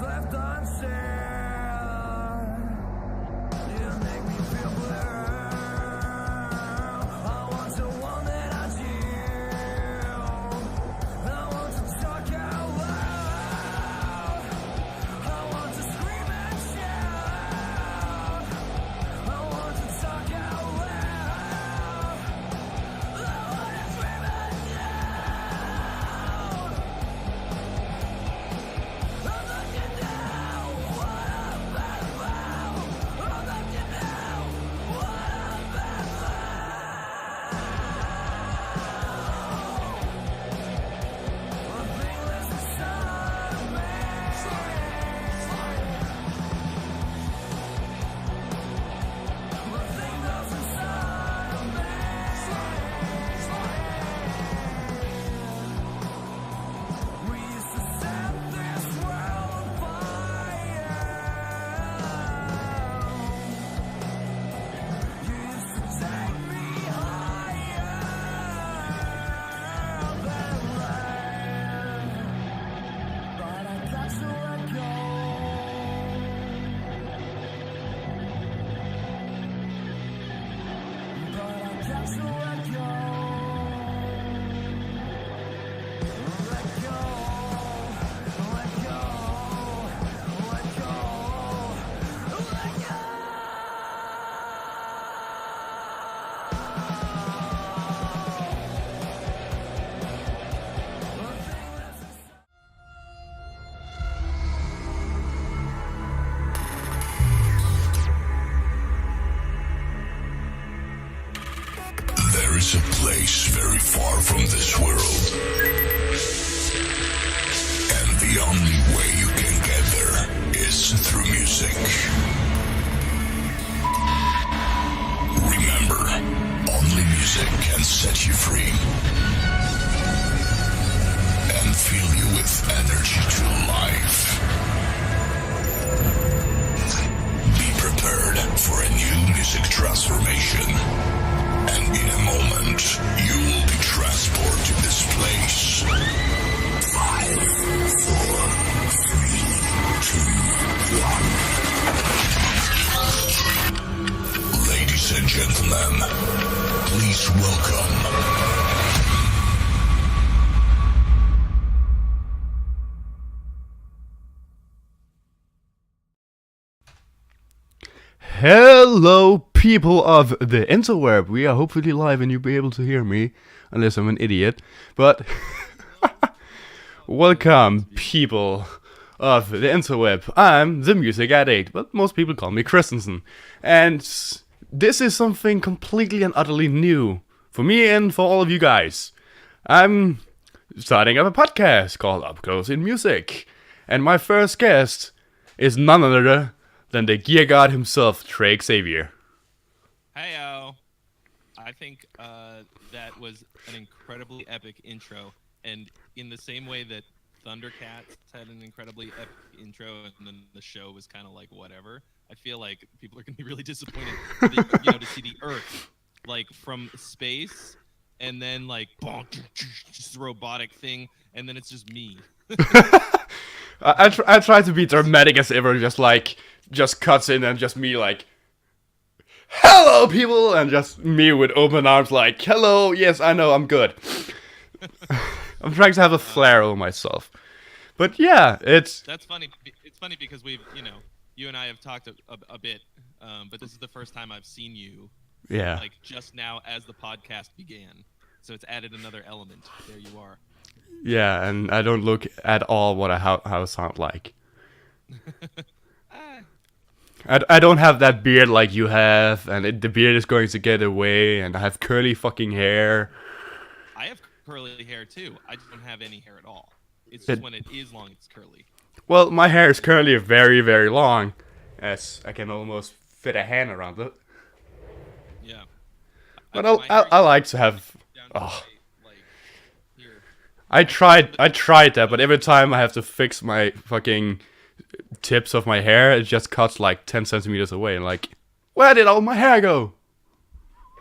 left unsaid. You make me feel blue. I want someone that I chill. I want to talk out loud. I want to scream and shout. I want to talk out loud. I want to scream and shout. I'm looking down. What I'm bad about. I'm looking down. What I'm bad about. One thing lives inside of me. One thing goes inside of me. We used to set this world on fire. You used to take me higher than life, but I got to let go. But I got to let go. Let go. Let go. Let go. Let go. There is a place very far from this world, and the only way you can get there is through music. Remember, only music can set you free and fill you with energy to life. Be prepared for a new music transformation. And in a moment, you will be transported to this place. 5, 4, 3, 2, 1. Ladies and gentlemen, please welcome. Hello, people of the interweb. We are hopefully live and you'll be able to hear me, unless I'm an idiot. But welcome, people of the interweb. I'm the music addict, but most people call me Christensen. And this is something completely and utterly new for me and for all of you guys. I'm starting up a podcast called Up Close in Music. And my first guest is none other than the gear god himself, TREY XAVIER. Heyo. I think that was an incredibly epic intro, and in the same way that Thundercats had an incredibly epic intro, and then the show was kind of like whatever. I feel like people are gonna be really disappointed, to see the Earth like from space, and then like bonk, just a robotic thing, and then it's just me. I try to be dramatic as ever, just cuts in and just me like, hello people, and just me with open arms like, hello, yes, I know, I'm good. I'm trying to have a flair over myself. But yeah, That's funny. It's funny because we've, you and I have talked a bit, but this is the first time I've seen you. Yeah. Like just now as the podcast began. So it's added another element. There you are. Yeah, and I don't look at all how I sound like. I don't have that beard like you have, and the beard is going to get away, and I have curly fucking hair. I have curly hair too. I don't have any hair at all. It's just when it is long, it's curly. Well, my hair is currently very, very long, as I can almost fit a hand around it. Yeah. But I like to have. Oh. Here. I tried that, but every time I have to fix my fucking tips of my hair, it just cuts like 10 centimeters away, and like, where did all my hair go?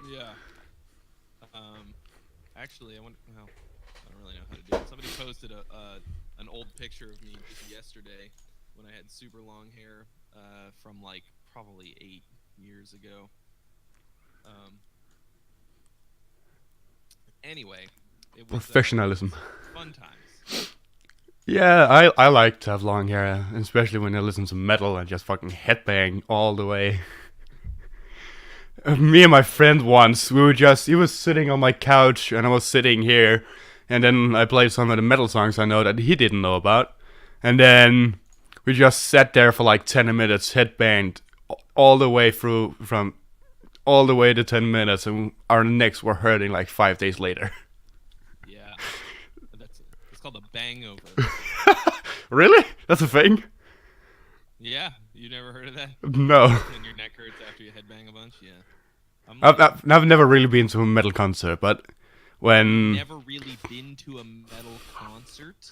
Yeah. Actually, well, I don't really know how to do it. Somebody posted an old picture of me just yesterday when I had super long hair from like probably 8 years ago. Um, anyway, it was Professionalism. fun times. Yeah, I like to have long hair, especially when I listen to metal and just fucking headbang all the way. Me and my friend once, he was sitting on my couch and I was sitting here, and then I played some of the metal songs I know that he didn't know about, and then we just sat there for like 10 minutes, headbanged all the way through, from all the way to 10 minutes, and our necks were hurting like 5 days later. Yeah, it's called a bangover. Really? That's a thing? Yeah, you never heard of that? No. When your neck hurts after you headbang a bunch? Yeah. I'm like, I've never really been to a metal concert, but when... never really been to a metal concert?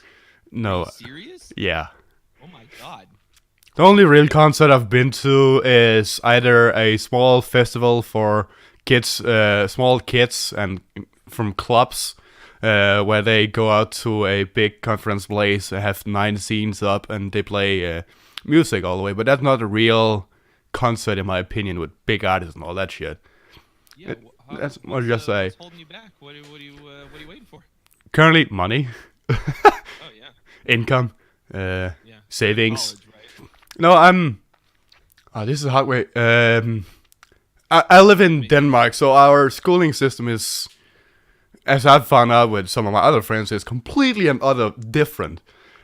No. Are you serious? Yeah. Oh my god. The only real concert I've been to is either a small festival for kids, small kids, and from clubs, where they go out to a big conference place, have 9 scenes up, and they play music all the way. But that's not a real concert, in my opinion, with big artists and all that shit. Yeah, That's what I just say. What's holding you back? What are you waiting for? Currently, money, Oh yeah. income, Yeah. savings. College, right? No, I'm. Oh, this is a hard way. I live in Denmark, so our schooling system is, as I've found out with some of my other friends, is completely and utter different.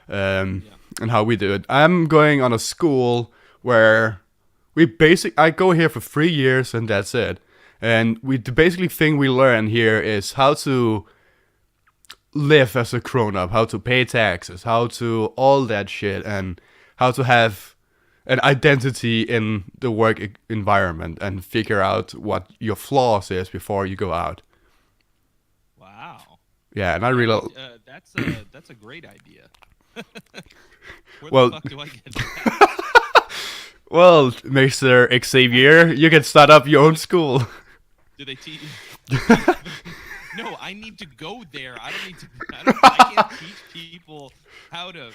And how we do it. I'm going on a school where I go here for 3 years and that's it. And the basically thing we learn here is how to live as a grown-up, how to pay taxes, how to all that shit, and how to have an identity in the work environment and figure out what your flaws is before you go out. Wow. Yeah, and I really... That's a great idea. Where Well- the fuck do I get that? Well, Mr. Xavier, you can start up your own school. Do they teach? No, I need to go there. I don't need to. I can't teach people how to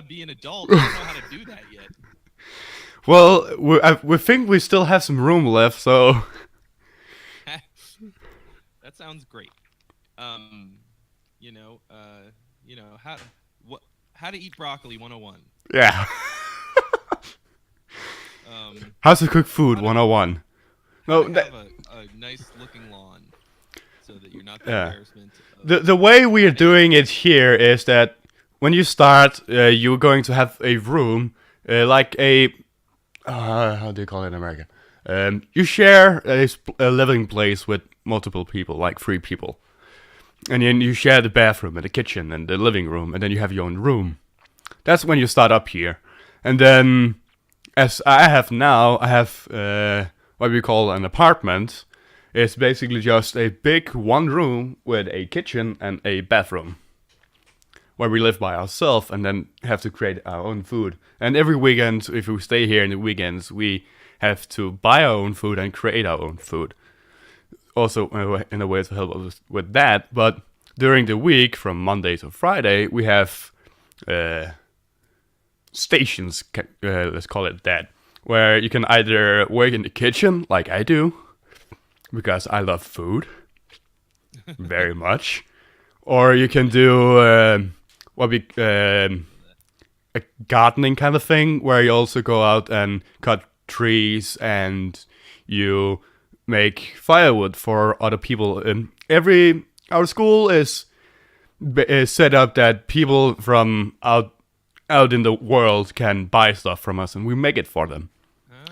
be an adult. I don't know how to do that yet. Well, we think we still have some room left, so... That sounds great. How to eat broccoli 101. Yeah. How to cook food 101. No, How to have a nice looking lawn so that you're not the Yeah. embarrassment. Of, the way we are doing it here is that when you start, you're going to have a room, like a... how do you call it in America? You share a living place with multiple people, like 3 people. And then you share the bathroom and the kitchen and the living room, and then you have your own room. That's when you start up here. And then, as I have now, I have what we call an apartment. It's basically just a big one room with a kitchen and a bathroom, where we live by ourselves and then have to create our own food. And every weekend, if we stay here in the weekends, we have to buy our own food and create our own food. Also, in a way to help us with that. But during the week, from Monday to Friday, we have stations, let's call it that, where you can either work in the kitchen, like I do, because I love food very much, or you can do a gardening kind of thing, where you also go out and cut trees and you make firewood for other people. Our school is set up that people from out in the world can buy stuff from us, and we make it for them. oh.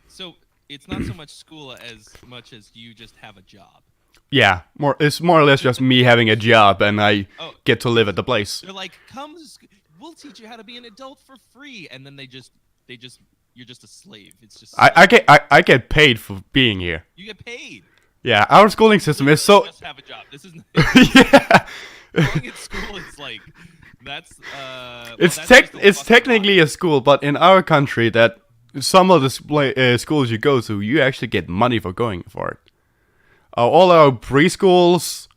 So it's not so much school as much as you just have a job. Yeah, it's more or less just me having a job, and I Oh. get to live at the place. They're like, come, we'll teach you how to be an adult for free, and then you're just a slave. It's just I get paid for being here. you get paid. Yeah, our schooling system is so... Just have a job. This is Yeah, going at school. It's like that's it's technically a school, but in our country, that some of the schools you go to, you actually get money for going for it. All our preschools,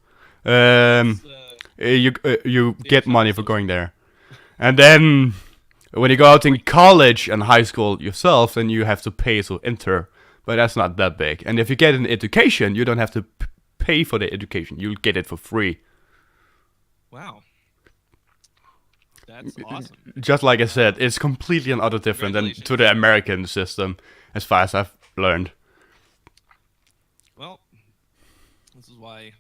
you get money for going there. And then when you go out in college and high school yourself, then you have to pay to enter. But that's not that big. And if you get an education, you don't have to pay for the education. You'll get it for free. Wow. That's awesome. Just like I said, it's completely and utter different than to the American system, as far as I've learned. Well, this is why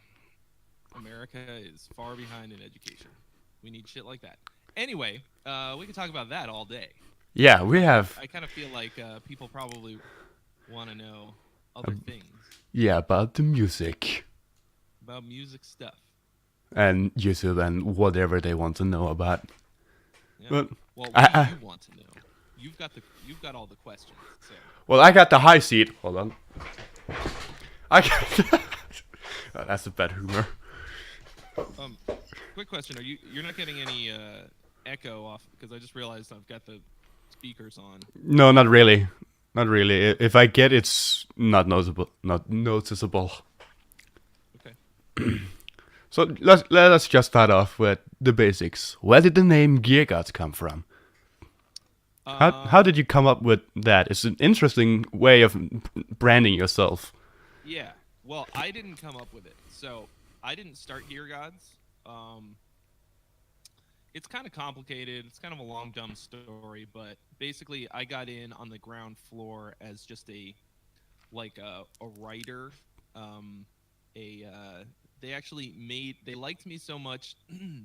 America is far behind in education. We need shit like that. Anyway, we can talk about that all day. Yeah, we have. I kind of feel like people probably want to know other things. Yeah, about the music. About music stuff. And YouTube and whatever they want to know about. Yeah. But Well, what do you want to know? You've got all the questions. So. Well, I got the high seat. Hold on. I got. Oh, that's a bad humor. Quick question: you're not getting any echo off? Because I just realized I've got the speakers on. No, not really. Not really. If I get, it's not noticeable. Not noticeable. Okay. So let us just start off with the basics. Where did the name Gear Gods come from? How did you come up with that? It's an interesting way of branding yourself. Yeah. Well, I didn't come up with it. So I didn't start Gear Gods. It's kind of complicated. It's kind of a long, dumb story. But basically, I got in on the ground floor as just a writer. They liked me so much,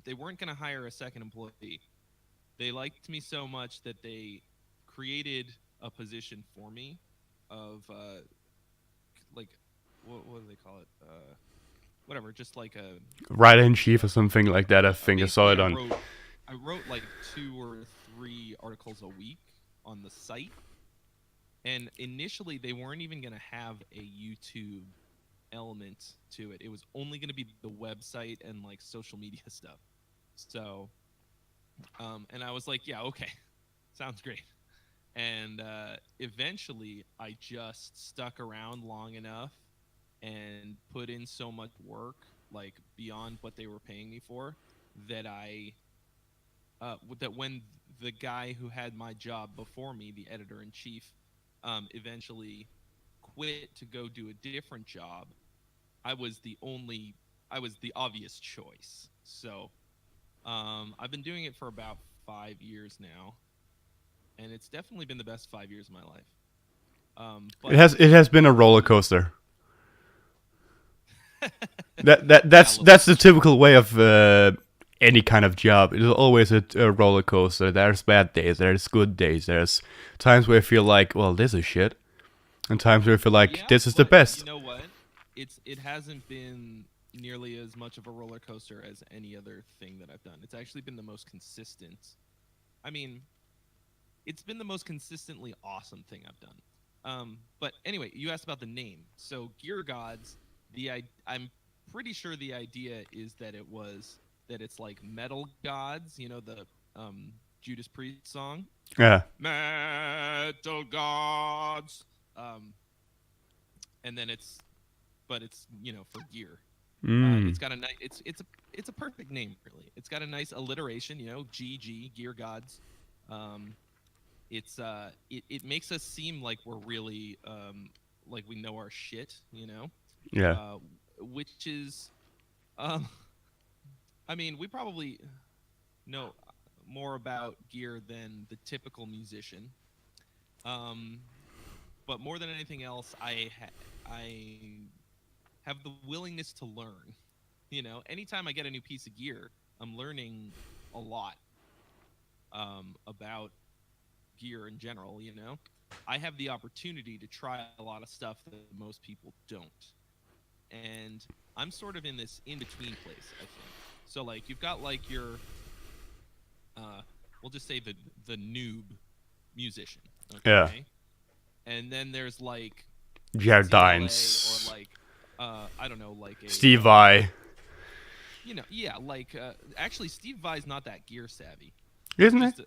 they weren't going to hire a second employee. They liked me so much that they created a position for me of, what do they call it? Whatever, just like a... Writer-in-chief or something like that, I think I saw it on... I wrote like 2 or 3 articles a week on the site. And initially, they weren't even going to have a YouTube element to it. It was only going to be the website and like social media stuff. So, and I was like, yeah, okay, sounds great. And eventually, I just stuck around long enough and put in so much work, like beyond what they were paying me for, that that when the guy who had my job before me, the editor-in-chief, eventually quit to go do a different job, I was the obvious choice. So I've been doing it for about 5 years now, and it's definitely been the best 5 years of my life. But It has been a roller coaster. That's the typical way of any kind of job. It's always a roller coaster. There's bad days, there's good days, there's times where I feel like, well, this is shit, and times where I feel like this is the best. You know what? It hasn't been nearly as much of a roller coaster as any other thing that I've done. It's actually been the most consistent. I mean, it's been the most consistently awesome thing I've done. But anyway, you asked about the name. So Gear Gods, I'm pretty sure the idea is that it's like metal gods, you know, the Judas Priest song. Yeah. Metal gods. And then it's you know, for gear. It's got a nice. It's a perfect name, really. It's got a nice alliteration, you know, GG, Gear Gods. It makes us seem like we're really like we know our shit, you know. Yeah. Which is, I mean, we probably know more about gear than the typical musician. But more than anything else, I have the willingness to learn. You know, anytime I get a new piece of gear, I'm learning a lot about gear in general, you know. I have the opportunity to try a lot of stuff that most people don't. And I'm sort of in this in-between place, I think. So, like, you've got, like, your, we'll just say the noob musician. Okay? Yeah. And then there's, like, Jardines. or, like, I don't know, like a... Steve Vai. You know, yeah, like, actually, Steve Vai's not that gear savvy. Isn't it?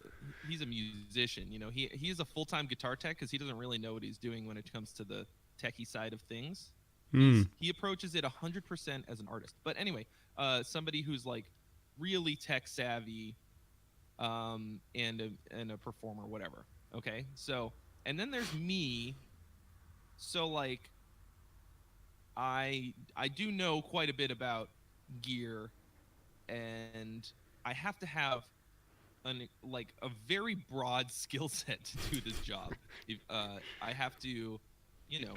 He's a musician, you know. He is a full-time guitar tech because he doesn't really know what he's doing when it comes to the techie side of things. He approaches it 100% as an artist. But anyway, somebody who's like really tech savvy, and a performer, whatever. Okay, so and then there's me. So like I do know quite a bit about gear, and I have to have like a very broad skill set to do this job. If I have to, you know,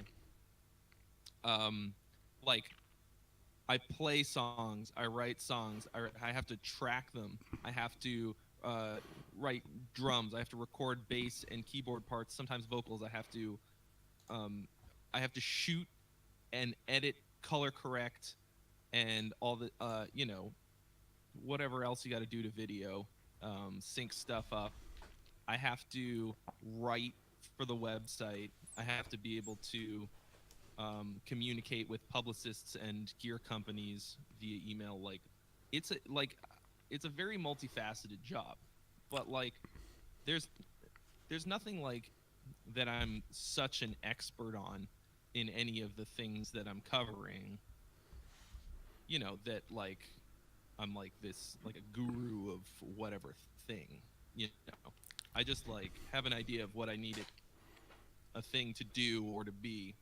like I play songs, I write songs, I have to track them, I have to write drums, I have to record bass and keyboard parts, sometimes vocals. Um, I have to shoot and edit, color correct, and all the whatever else you got to do to video, sync stuff up. I have to write for the website. I have to be able to communicate with publicists and gear companies via email. Like, it's a very multifaceted job, but like, there's nothing like that I'm such an expert on in any of the things that I'm covering. That like I'm like this, like a guru of whatever thing. You know, I just like have an idea of what I need a thing to do or to be,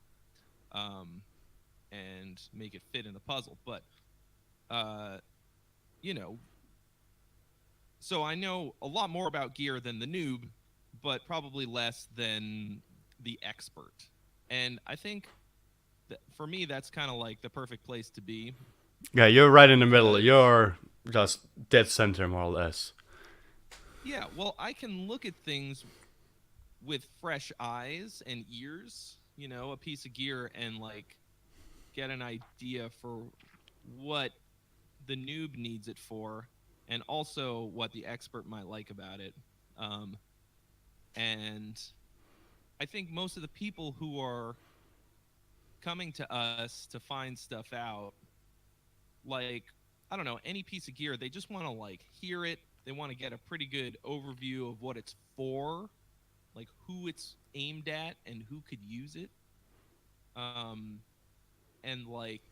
and make it fit in the puzzle. But uh, you know, so I know a lot more about gear than the noob, but probably less than the expert. And I think that for me, that's kind of like the perfect place to be. Yeah, you're right in the middle. Because You're just dead center, more or less. yeah, well, I can look at things with fresh eyes and ears, a piece of gear, and like get an idea for what the noob needs it for, and also what the expert might like about it. Um, and I think most of the people who are coming to us to find stuff out, like, I don't know, any piece of gear, they just want to like hear it. They want to get a pretty good overview of what it's for, like who it's aimed at and who could use it. And like,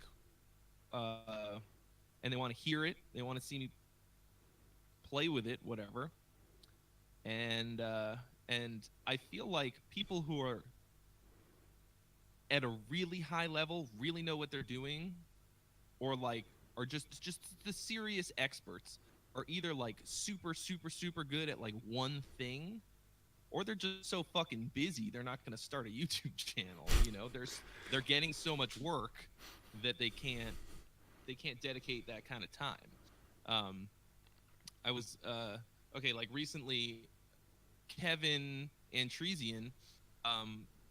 and they want to hear it. They want to see me play with it, whatever. And I feel like people who are at a really high level really know what they're doing, or like are just the serious experts, are either like super good at like one thing, or they're just so fucking busy they're not going to start a YouTube channel. They're getting so much work that they can't dedicate that kind of time. I was okay, like recently, Kevin Antresian,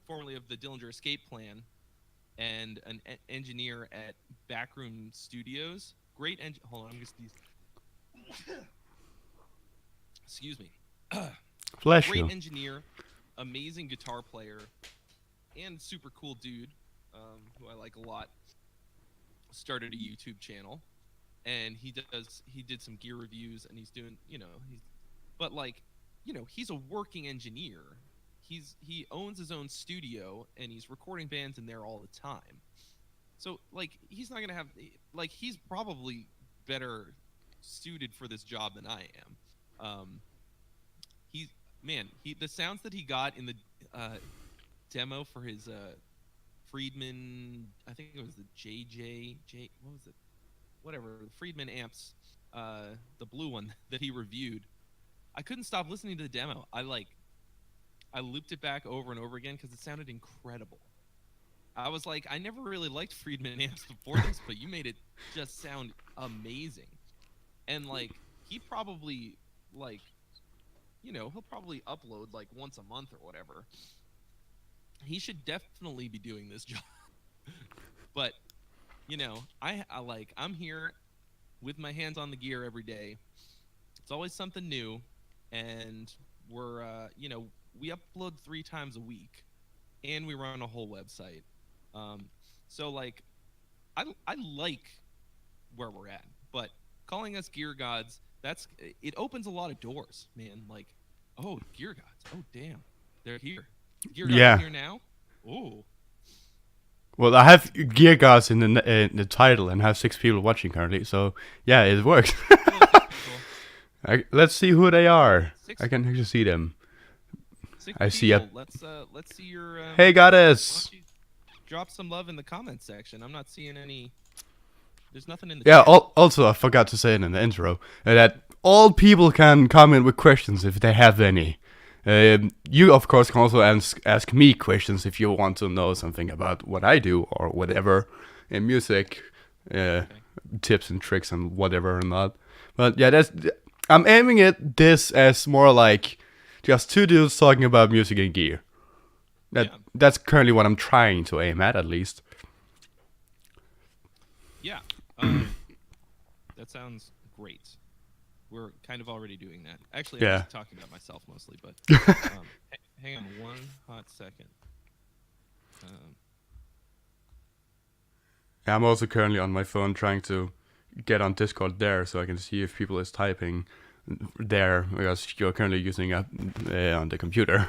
formerly of the Dillinger Escape Plan, and an engineer at Backroom Studios. Hold on, I'm just excuse me. Bless Great you. engineer, amazing guitar player, and super cool dude, who I like a lot. Started a YouTube channel, and he did some gear reviews, and he's doing, but like, he's a working engineer. He owns his own studio, and he's recording bands in there all the time. So like, he's not gonna have, like, he's probably better suited for this job than I am. The sounds that he got in the demo for his Friedman, I think it was the what was it? Whatever, the Friedman amps, the blue one that he reviewed. I couldn't stop listening to the demo. I looped it back over and over again because it sounded incredible. I was like, I never really liked Friedman amps before this, but you made it just sound amazing. And like, he probably like, he'll probably upload like once a month or whatever. He should definitely be doing this job. But I'm here with my hands on the gear every day. It's always something new, and we're we upload 3 times a week, and we run a whole website. So like, I like where we're at, but calling us gear gods, it opens a lot of doors, man. Like, oh, gear gods, oh damn, they're here. Gear gods Yeah. here now. Oh, Well, I have Gear Gods in the title and have 6 people watching currently, so yeah, it works. technical. Let's see who they are. Six- I can actually see them. 6 I see a- people. Let's see your. Hey, Why goddess. don't you drop some love in the comments section? I'm not seeing any. There's nothing in the Yeah. chat. Also, I forgot to say it in the intro that all people can comment with questions if they have any. You, of course, can also ask me questions if you want to know something about what I do or whatever in music, tips and tricks and whatever and that. But yeah, I'm aiming at this as more like just two dudes talking about music and gear. That's currently what I'm trying to aim at least. Yeah. That sounds great. We're kind of already doing that. Actually, I'm Yeah. just talking about myself mostly, but hang on one hot second. Yeah, I'm also currently on my phone trying to get on Discord there so I can see if people is typing there because you're currently using it on the computer.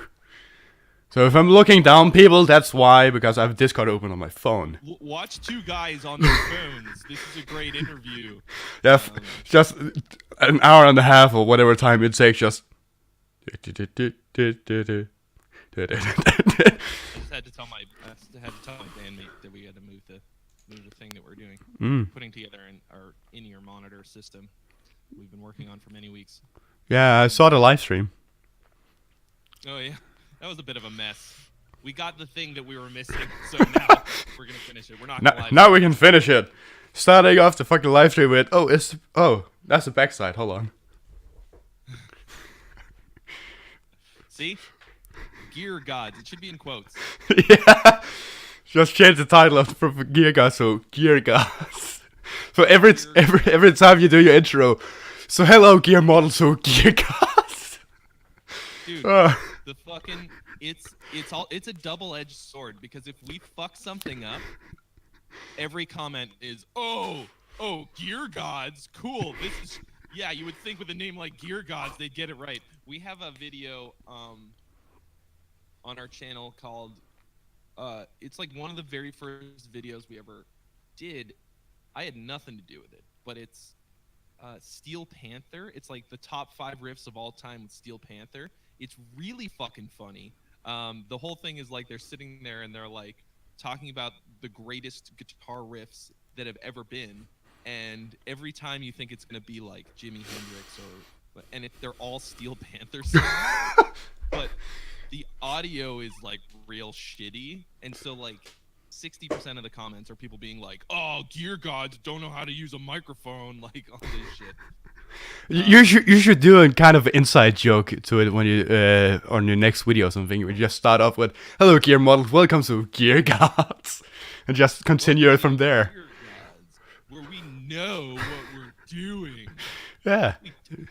So if I'm looking down people, that's why, because I have Discord open on my phone. Watch two guys on their phones. This is a great interview. Yeah, just an hour and a half or whatever time it takes, just... I just had to tell my bandmate that we had to move the thing that we're doing, putting together our in-ear monitor system. We've been working on for many weeks. Yeah, I saw the live stream. Oh yeah, that was a bit of a mess. We got the thing that we were missing, so now we're gonna finish it. We're not gonna Now we can finish it. Starting off the fucking live stream with, that's the backside, hold on. See? Gear gods. It should be in quotes. Yeah. Just change the title from Gear Gods to Gear Gods. So every time you do your intro, so hello gear model to Gear Gods. Dude, the fucking it's a double-edged sword because if we fuck something up, every comment is oh Gear Gods, cool. This is you would think with a name like Gear Gods they'd get it right. We have a video on our channel called it's like one of the very first videos we ever did. I had nothing to do with it, but it's Steel Panther. It's like the top 5 riffs of all time with Steel Panther. It's really fucking funny. The whole thing is like they're sitting there and they're like talking about the greatest guitar riffs that have ever been, and every time you think it's gonna be like Jimi Hendrix and if they're all Steel Panther songs, but the audio is like real shitty, and so like 60% of the comments are people being like, "Oh, Gear Gods don't know how to use a microphone," like all this shit. You should do a kind of inside joke to it when you on your next video or something. You just start off with, "Hello, Gear models, welcome to Gear Gods," and just continue it from there. Gear Gods, where we know what we're doing. Yeah,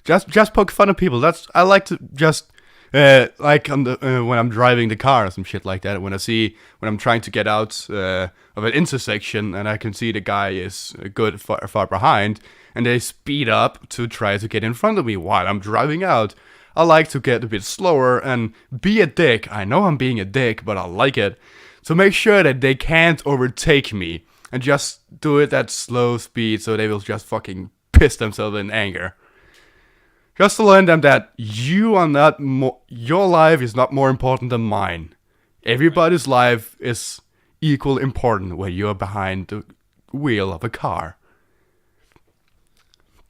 just poke fun at people. I like to just like on the when I'm driving the car or some shit like that. When I'm trying to get out of an intersection and I can see the guy is good far behind, and they speed up to try to get in front of me while I'm driving out. I like to get a bit slower and be a dick. I know I'm being a dick, but I like it. So make sure that they can't overtake me and just do it at slow speed so they will just fucking piss themselves in anger. Just to learn them that you are not your life is not more important than mine. Everybody's life is equal important when you're behind the wheel of a car.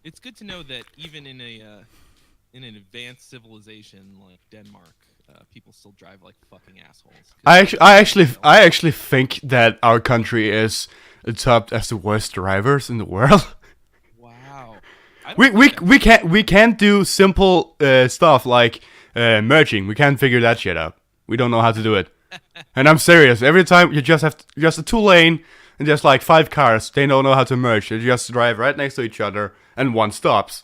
It's good to know that even in an advanced civilization like Denmark, people still drive like fucking assholes. I actually think that our country is topped as the worst drivers in the world. Wow. We can't do simple stuff like merging. We can't figure that shit out. We don't know how to do it. And I'm serious. Every time you just have just a 2-lane and just like 5 cars, they don't know how to merge. They just drive right next to each other and one stops.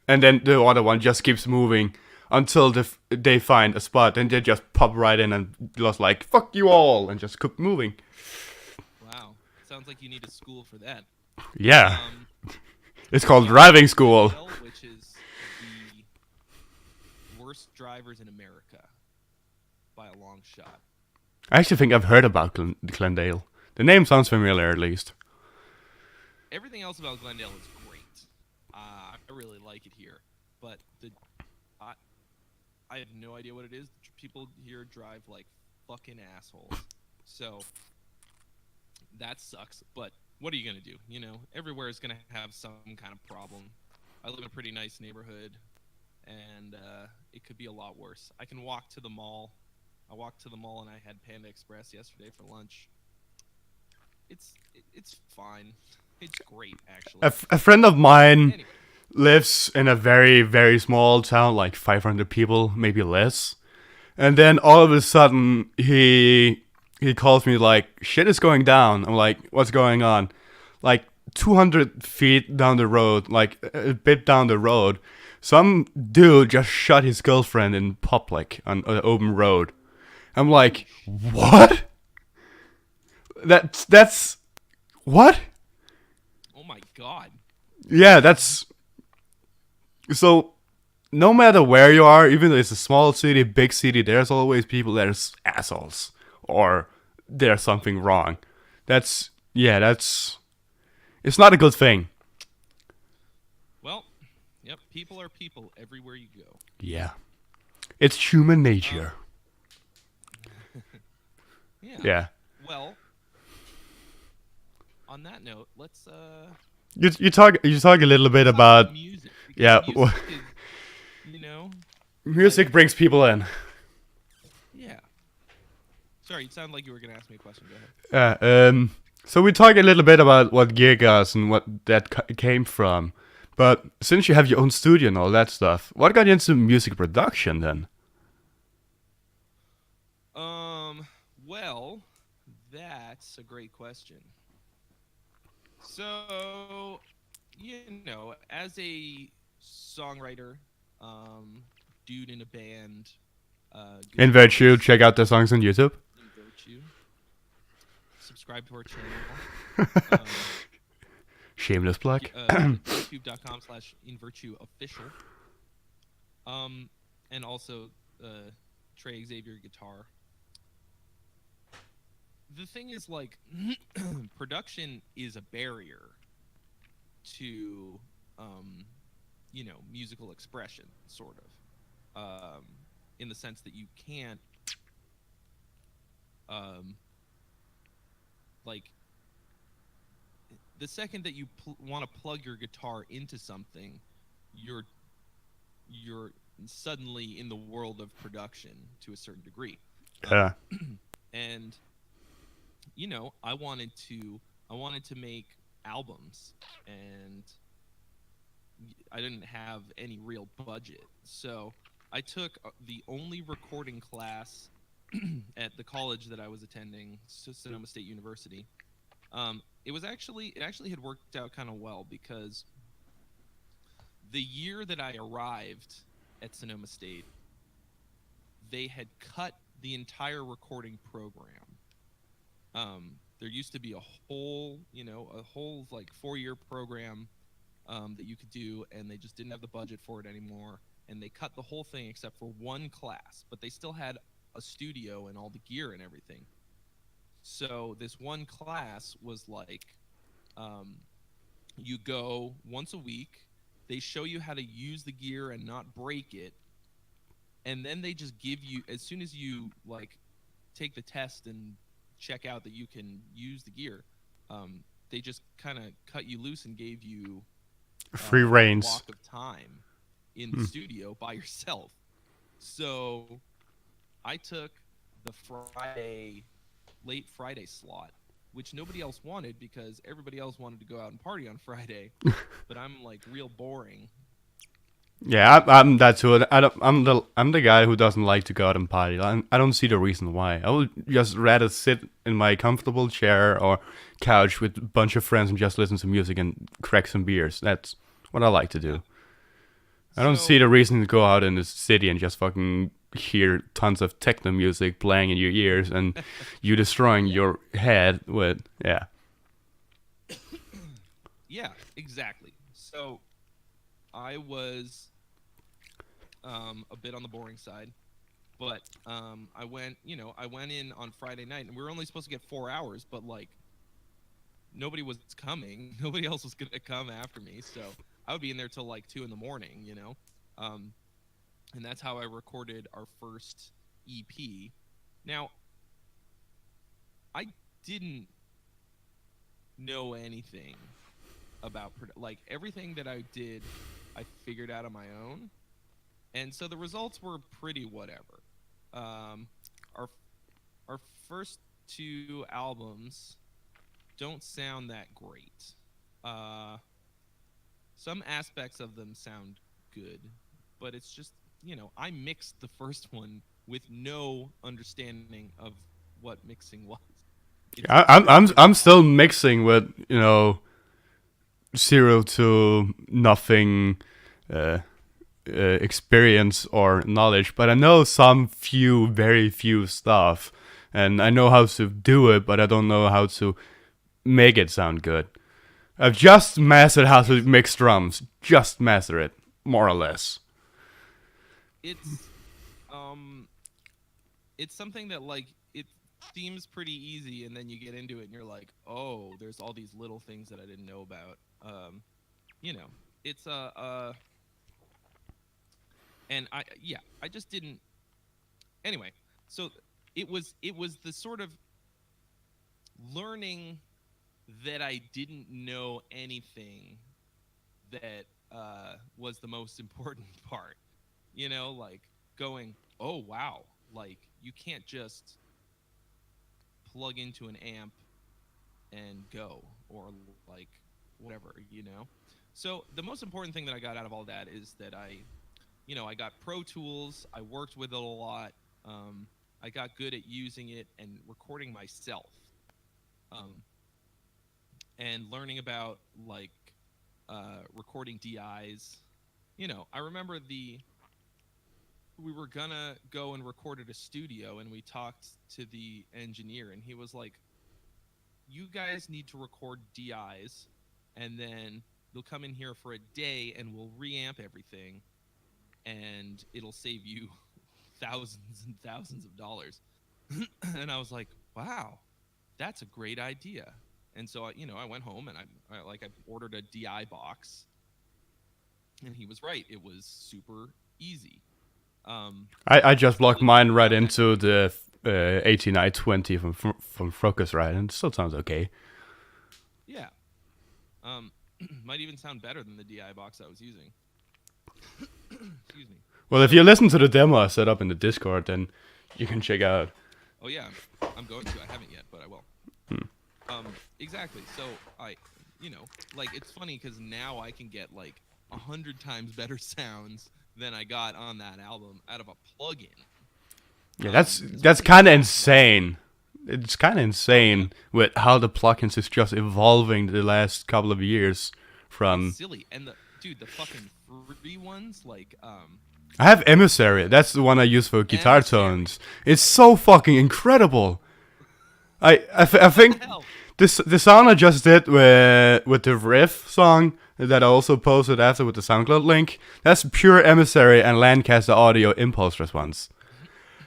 And then the other one just keeps moving until they find a spot, and they just pop right in and just like, fuck you all, and just keep moving. Wow. Sounds like you need a school for that. Yeah. It's called driving school. Which is the worst drivers in America by a long shot. I actually think I've heard about Glendale. The name sounds familiar, at least. Everything else about Glendale is great. I really like it here, but I I have no idea what it is. People here drive like fucking assholes. So that sucks. But what are you gonna do? You know, everywhere is gonna have some kind of problem. I live in a pretty nice neighborhood, and it could be a lot worse. I can walk to the mall. I walked to the mall and I had Panda Express yesterday for lunch. It's fine. It's great actually. A friend of mine Anyway, lives in a very, very small town, like 500 people, maybe less. And then all of a sudden, he calls me like, shit is going down. I'm like, what's going on? Like 200 feet down the road, like a bit down the road, some dude just shot his girlfriend in public on an open road. I'm like, what? That's what? oh my god. Yeah, that's so. No matter where you are, even though it's a small city, big city, there's always people that are assholes or there's something wrong. That's it's not a good thing. Well, yep. People are people everywhere you go. Yeah, it's human nature. Yeah. Yeah, Well, on that note, let's you talk a little bit talk about music. Because yeah, music is, you know, music brings people in. yeah. Sorry, it sounded like you were gonna ask me a question. Go ahead. Yeah. So we talk a little bit about what gig is and what that came from. But since you have your own studio and all that stuff, what got you into music production then? Well, that's a great question. So, you know, as a songwriter, dude in a band, In Virtue, guitarist check out the songs on YouTube. in Virtue, subscribe to our channel. Um, Shameless plug. YouTube.com/InVirtueOfficial. And also TREY XAVIER Guitar. The thing is, like, production is a barrier to, you know, musical expression, sort of, in the sense that you can't, like, the second that you want to plug your guitar into something, you're suddenly in the world of production to a certain degree. Yeah. And you know, I wanted to make albums, and I didn't have any real budget. So I took the only recording class at the college that I was attending, Sonoma State University. It actually had worked out kind of well, because the year that I arrived at Sonoma State, they had cut the entire recording program. There used to be a whole like 4-year program that you could do, and they just didn't have the budget for it anymore, and they cut the whole thing except for one class, but they still had a studio and all the gear and everything. So this one class was like, you go once a week, they show you how to use the gear and not break it, and then they just give you, as soon as you like take the test and check out that you can use the gear, they just kind of cut you loose and gave you Free a reins. block of time in the studio by yourself. So I took the late Friday slot, which nobody else wanted because everybody else wanted to go out and party on Friday, but I'm like real boring. Yeah, I'm that too. I'm the guy who doesn't like to go out and party. I don't see the reason why. I would just rather sit in my comfortable chair or couch with a bunch of friends and just listen to music and crack some beers. That's what I like to do. I don't So- see the reason to go out in the city and just fucking hear tons of techno music playing in your ears and you destroying your head with yeah. Yeah, exactly. So I was a bit on the boring side, but I went in on Friday night, and we were only supposed to get 4 hours, but like nobody was coming. Nobody else was gonna come after me, so I would be in there till like 2 in the morning, you know. Um, and that's how I recorded our first EP. Now, I didn't know anything about like everything that I did, I figured out on my own, and so the results were pretty whatever. Um, our our first two albums don't sound that great. Uh, some aspects of them sound good, but it's just I mixed the first one with no understanding of what mixing was. It I, just I'm I'm started I'm still off. mixing with zero to nothing uh, experience or knowledge, but I know some few, very few stuff, and I know how to do it, but I don't know how to make it sound good. I've just mastered how to mix drums, just master it, more or less. It's um it's something that like it seems pretty easy, and then you get into it and you're like, oh, there's all these little things that I didn't know about. You know, it's and I just didn't. Anyway, so it was the sort of learning that I didn't know anything that was the most important part. Like going, oh wow, like you can't just plug into an amp and go, or like whatever. So the most important thing that I got out of all that is that I got Pro Tools. I worked with it a lot. Um, I got good at using it and recording myself, um, and learning about like recording DIs. I remember we were gonna go and record at a studio, and we talked to the engineer, and he was like, you guys need to record DIs, and then you'll come in here for a day and we'll reamp everything, and it'll save you thousands and thousands of dollars. And I was like, wow, that's a great idea. And so I went home and I ordered a DI box, and he was right. It was super easy. I just Still logged didn't mine figure it right out then. into the 18920 from Focusrite, and it still sounds okay. Yeah. Um, might even sound better than the DI box I was using. Excuse me. Well, if So, you listen to the demo I set up in the Discord, then you can check out. oh yeah, I'm going to. I haven't yet, but I will. Exactly. So like it's funny because now I can get like 100 times better sounds than I got on that album out of a plugin. Yeah, that's Especially kind of with less. insane. It's kind of Oh yeah, insane with how the plugins is just evolving the last couple of years. it's From silly. And the fucking free ones like I have Emissary. That's the one I use for guitar Emissary. tones. It's so fucking incredible. I What the think hell? this the sound I just did with the riff song that I also posted after with the SoundCloud link. That's pure Emissary and Lancaster Audio impulse response.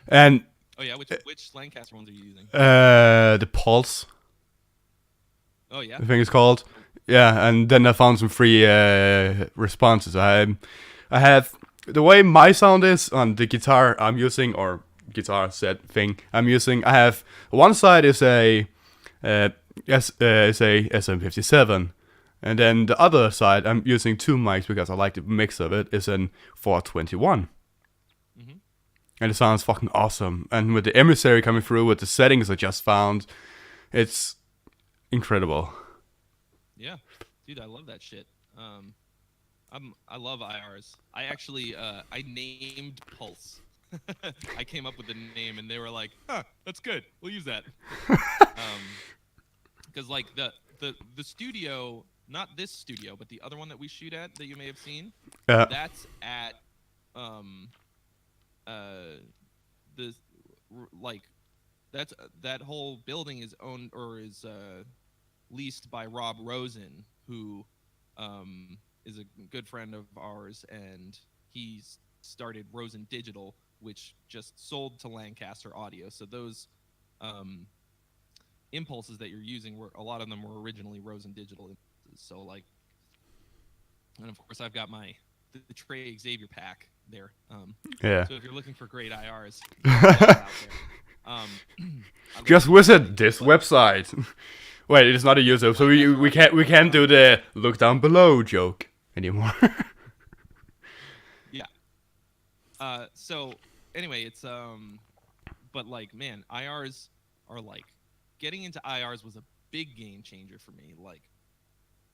And Oh yeah, which Lancaster ones are you using? the Pulse, Oh yeah. I think it's called. Yeah, and then I found some free responses. I have the way my sound is on the guitar I'm using, or guitar set thing I'm using. I have one side is a is a SM57, and then the other side I'm using two mics because I like the mix of it. Is an 421. Hmm. And it sounds fucking awesome. And with the Emissary coming through with the settings I just found, it's incredible. Yeah, dude, I love that shit. I love IRs. I actually I named Pulse. I came up with the name, and they were like, "Huh, that's good. We'll use that." Because like the studio, not this studio, but the other one that we shoot at that you may have seen, Yeah. that's at um the like that's that whole building is owned or is leased by Rob Rosen, who is a good friend of ours, and he's started Rosen Digital, which just sold to Lancaster Audio. So those um, impulses that you're using were a lot of them were originally Rosen Digital impulses. So like And of course, I've got the TREY XAVIER pack there. Yeah. So if you're looking for great IRs, out there. Just visit this website. Wait, it is not a user, so we can't do the look down below joke anymore. Yeah. So anyway, it's but like, man, IRs are like, getting into IRs was a big game changer for me. Like,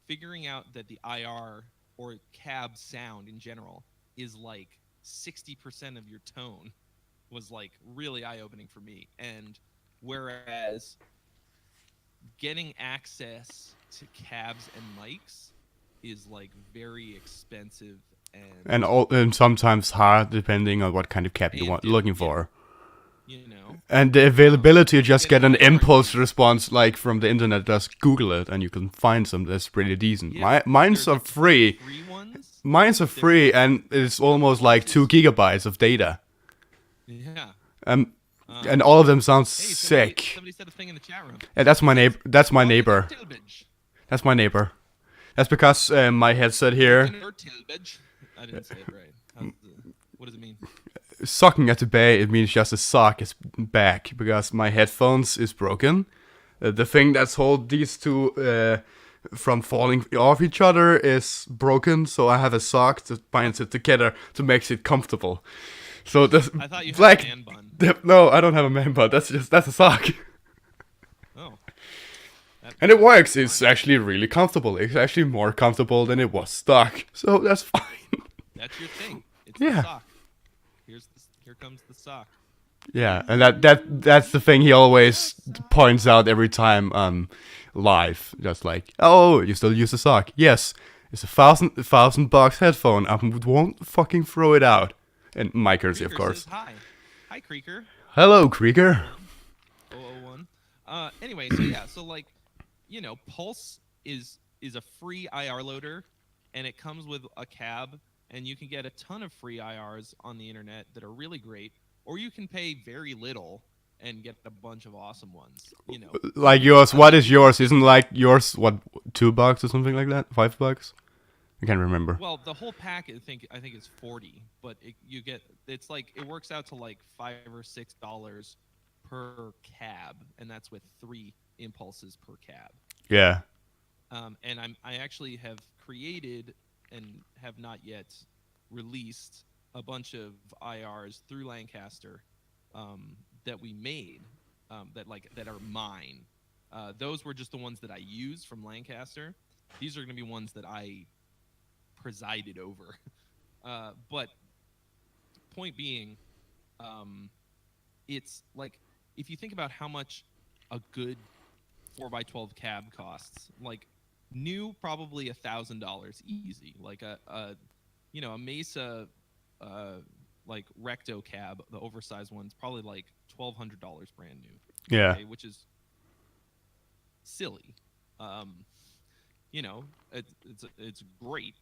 figuring out that the IR or cab sound in general is like 60% of your tone was like really eye-opening for me. And whereas getting access to cabs and mics is like very expensive and sometimes hard depending on what kind of cab you want looking for. You know, And the availability, you just get an impulse response like from the internet. Just Google it, and you can find some that's pretty decent. Mine's are free. free ones. Mine's are free, and it's almost like 2 gigabytes of data. Yeah. And all of them sound Hey, sick. somebody said a thing in the chat room. And that's my neighbor. That's my neighbor. Tilbage. That's my neighbor. That's because my headset here, Tilbage. I didn't say it right. What does it mean? sucking at the bay, it means just a sock is back because my headphones is broken. The thing that's hold these two from falling off each other is broken, so I have a sock that binds it together to make it comfortable. So this I thought you had like a man bun. no, I don't have a man bun. That's a sock. Oh. And it works. It's actually really comfortable. It's actually more comfortable than it was stuck. So that's fine. That's your thing. It's Yeah. the sock. Here comes the sock. Yeah, and that's the thing he always points out every time live. Just like, oh, you still use the sock? Yes, it's $1,000 headphone. I won't fucking throw it out. And my courtesy, of Creaker course. says hi. Hi, Creaker. Hello, Krieger. 001. Anyway, so yeah, so like, Pulse is a free IR loader, and it comes with a cab, and you can get a ton of free IRs on the internet that are really great, or you can pay very little and get a bunch of awesome ones. Like yours, what is yours? Isn't like yours what, $2 or something like that? $5? I can't remember. Well, the whole pack I think is 40, but it's like it works out to like $5 or $6 per cab, and that's with 3 impulses per cab. Yeah. And I actually have created and have not yet released a bunch of IRs through Lancaster that we made that are mine. Those were just the ones that I used from Lancaster. These are going to be ones that I presided over. But point being, it's like if you think about how much a good 4x12 cab costs, like new probably $1,000 easy. Like a Mesa like Recto cab, the oversized one's probably like $1,200 brand new. Yeah. Okay, which is silly. It's great.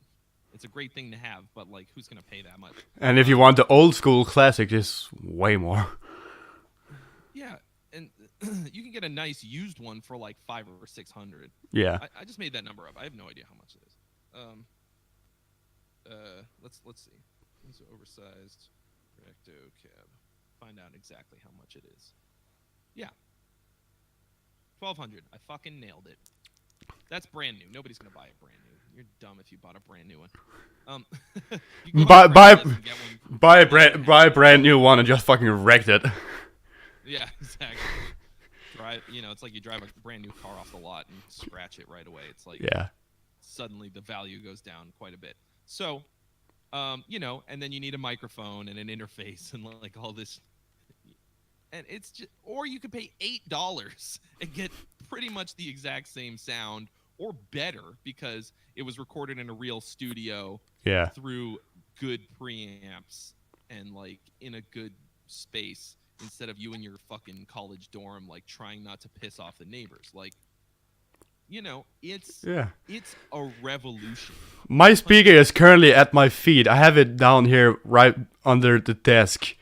It's a great thing to have, but like, who's gonna pay that much? And if you want the old school classic, it's way more. Yeah, and you can get a nice used one for like $500 or $600. Yeah. I just made that number up. I have no idea how much it is. Let's see. It's an oversized Recto cab. Find out exactly how much it is. Yeah, $1,200. I fucking nailed it. That's brand new. Nobody's gonna buy it brand new. You're dumb if you bought a brand new one. You can go on Craigslist and get one. Buy a brand new one and just fucking wrecked it. Yeah, exactly. It's like you drive a brand new car off the lot and scratch it right away. It's like suddenly the value goes down quite a bit. So, and then you need a microphone and an interface and like all this. And it's just, or you could pay $8 and get pretty much the exact same sound or better because it was recorded in a real studio through good preamps and like in a good space instead of you in your fucking college dorm like trying not to piss off the neighbors. Like, it's a revolution. My speaker is currently at my feet. I have it down here right under the desk,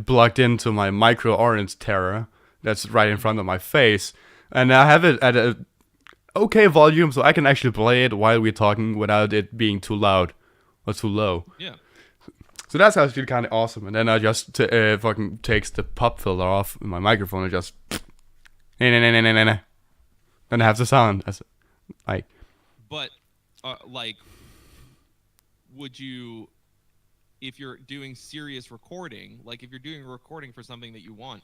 plugged into my micro orange Terror that's right in front of my face, and I have it at okay volume, so I can actually play it while we're talking without it being too loud or too low. Yeah. So that's actually kind of awesome. And then I just fucking takes the pop filter off my microphone and just then I have the sound as like. But like, would you, if you're doing serious recording, like if you're doing a recording for something that you want,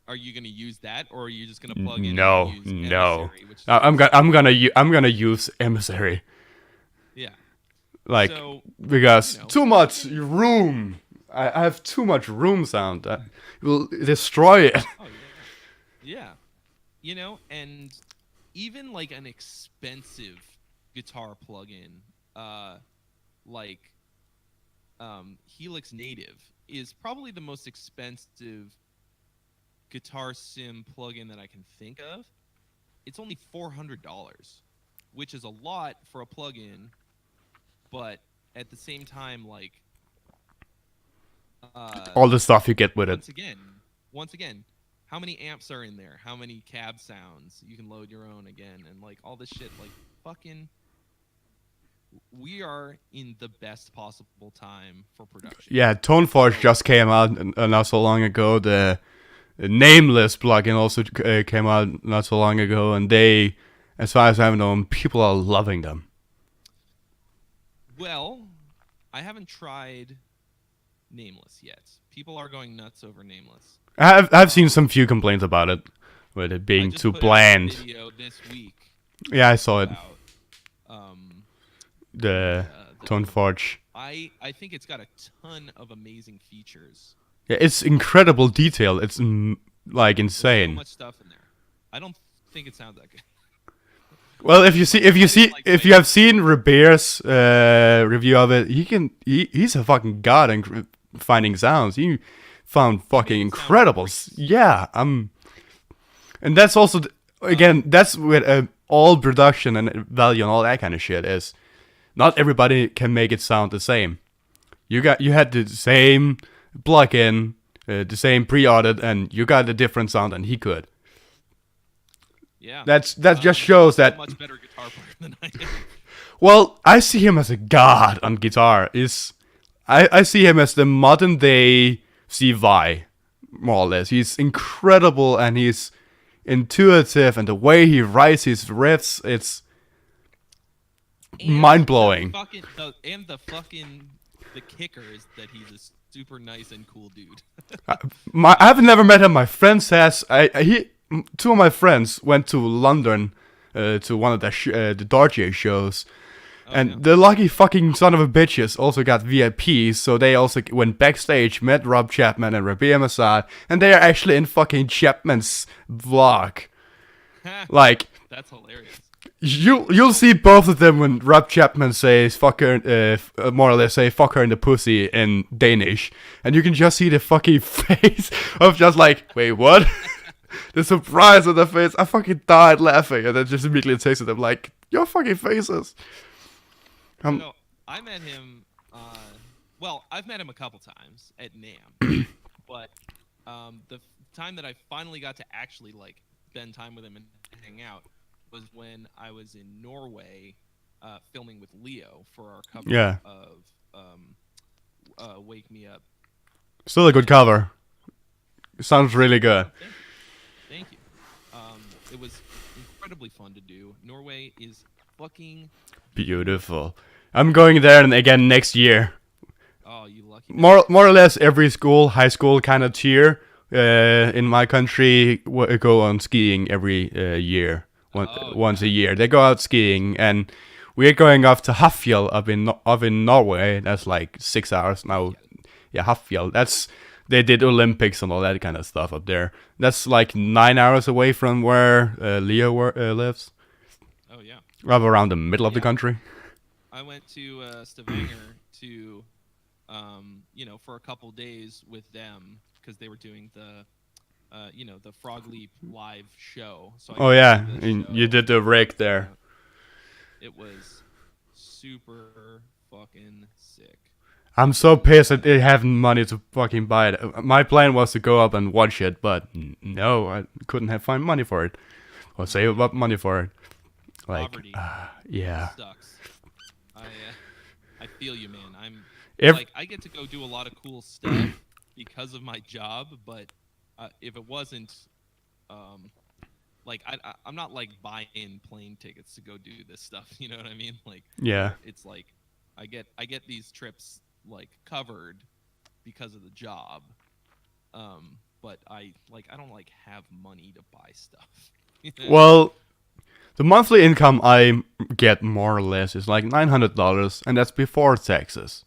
are you gonna use that, or are you just gonna plug in? No, and use no. Emissary, which is I'm gonna use Emissary. Yeah. Like, So, because you know. too much room. I have too much room sound. It will destroy it. Oh yeah. You know, and even like an expensive guitar plugin, like Helix Native is probably the most expensive guitar sim plugin that I can think of. It's only $400, which is a lot for a plugin, but at the same time, like All the stuff you get with it. once again, how many amps are in there? How many cab sounds? You can load your own again, and like all this shit. Like fucking, we are in the best possible time for production. Yeah, ToneForge just came out not so long ago. The Nameless plugin also came out not so long ago, and they, as far as I know, people are loving them. Well, I haven't tried Nameless yet. People are going nuts over Nameless. I've seen some few complaints about it, with it I being just too put out a bland. video this week Yeah, I saw it. about, The ToneForge. I think it's got a ton of amazing features. Yeah, it's incredible detail. It's like There's so insane. much stuff in there. I don't think it sounds that good. Well, if you have seen Robert's review of it, he's a fucking god in finding sounds. He found fucking incredible. Yeah, and that's also again that's with all production and value and all that kind of shit is. Not everybody can make it sound the same. You had the same plugin, the same pre-audit, and you got a different sound than he could. Yeah. That just shows that. A much better guitar player than I am. Well, I see him as a god on guitar. I see him as the modern day CY, more or less. He's incredible and he's intuitive, and the way he writes his riffs, it's mind blowing. The kicker is that he's a super nice and cool dude. I've never met him. My friend says two of my friends went to London to one of the Dorje shows, and the lucky fucking son of a bitches also got VIPs, so they also went backstage, met Rob Chapman and Rabbi Masad, and they are actually in fucking Chapman's vlog. Like, that's hilarious. You'll see both of them when Rob Chapman says "fuck her," more or less say "fuck her in the pussy" in Danish, and you can just see the fucking face of just like, wait, what? The surprise on the face. I fucking died laughing, and then just immediately texted them like, "Your fucking faces." So I met him. Well, I've met him a couple times at NAMM, but the time that I finally got to actually like spend time with him and hang out was when I was in Norway filming with Leo for our cover of "Wake Me Up." Still a good cover. Sounds really good. Thank you. It was incredibly fun to do. Norway is fucking beautiful. I'm going there and again next year. Oh, you lucky. More or less every school, high school kind of tier in my country go on skiing every year. Once a year. They go out skiing, and we're going off to Hafjell up in Norway. That's like 6 hours now. Yeah, Hafjell. They did Olympics and all that kind of stuff up there. That's like 9 hours away from where Leo lives. Oh yeah. Right around the middle of the country. I went to Stavanger to, for a couple days with them because they were doing the Frog Leap live show. So and you did the rig there. It was super fucking sick. I'm so pissed that they haven't money to fucking buy it. My plan was to go up and watch it, but no, I couldn't find money for it. Or save up money for it. Like, Poverty yeah. sucks. I feel you, man. If Like I get to go do a lot of cool stuff because of my job, but if it wasn't, um, like I'm not like buying plane tickets to go do this stuff. You know what I mean? Like yeah, it's like I get these trips like covered because of the job. But I don't like have money to buy stuff. You know? well, the monthly income I get more or less is like $900, and that's before taxes.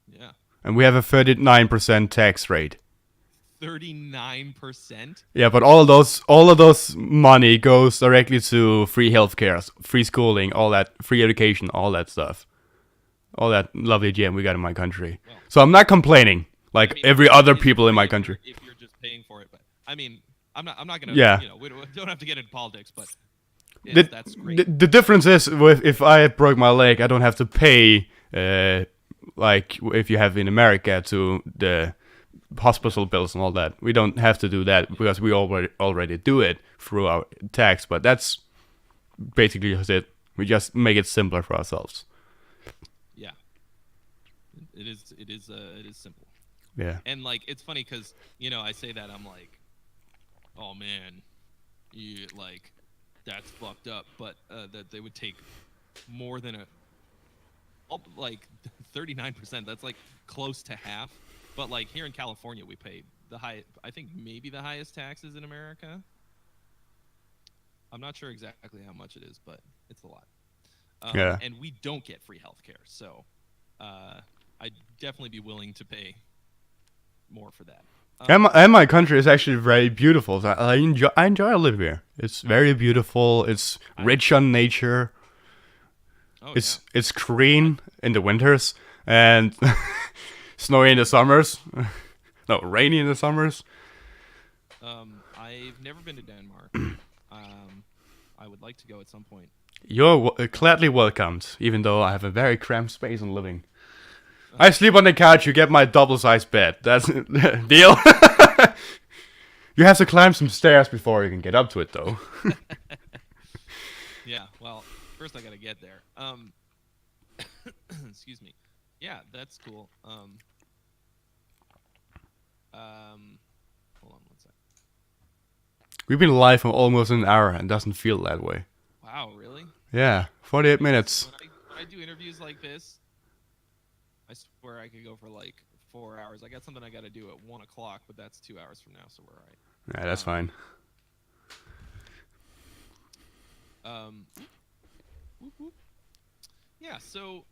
Yeah. And we have a 39% tax rate. 39%. Yeah, but all of those money goes directly to free healthcare, free schooling, all that, free education, all that stuff, all that lovely gem we got in my country. Well, So I'm not complaining like I mean, every other it's people in my free country. if you're just paying for it, but I mean, I'm not gonna. Yeah. You know, we don't have to get into politics, but that's great. The difference is with if I broke my leg, I don't have to pay like if you have in America to the hospital bills and all that. We don't have to do that because we already do it through our tax. But that's basically just it. We just make it simpler for ourselves. Yeah. It is. It is simple. Yeah. And like, it's funny because I say that I'm like, oh man, you like, that's fucked up. But that they would take more than like 39%. That's like close to half. But like here in California, we pay I think maybe the highest taxes in America. I'm not sure exactly how much it is, but it's a lot. Yeah. And we don't get free healthcare, so I'd definitely be willing to pay more for that. And my country is actually very beautiful. So I enjoy living here. It's very beautiful. It's rich on nature. Oh, It's green in the winters and snowy in the summers. No, rainy in the summers. I've never been to Denmark. I would like to go at some point. You're gladly welcomed, even though I have a very cramped space in living. I sleep on the couch, you get my double-sized bed. That's deal. You have to climb some stairs before you can get up to it, though. Yeah, well, first I gotta get there. Excuse me. Yeah, that's cool. Hold on one sec. We've been live for almost an hour and doesn't feel that way. Wow, really? Yeah, 48 minutes. When I do interviews like this, I swear I could go for like 4 hours. I got something I got to do at 1 o'clock, but that's 2 hours from now, so we're all right. Yeah, that's fine. Whoop, whoop. Yeah, so,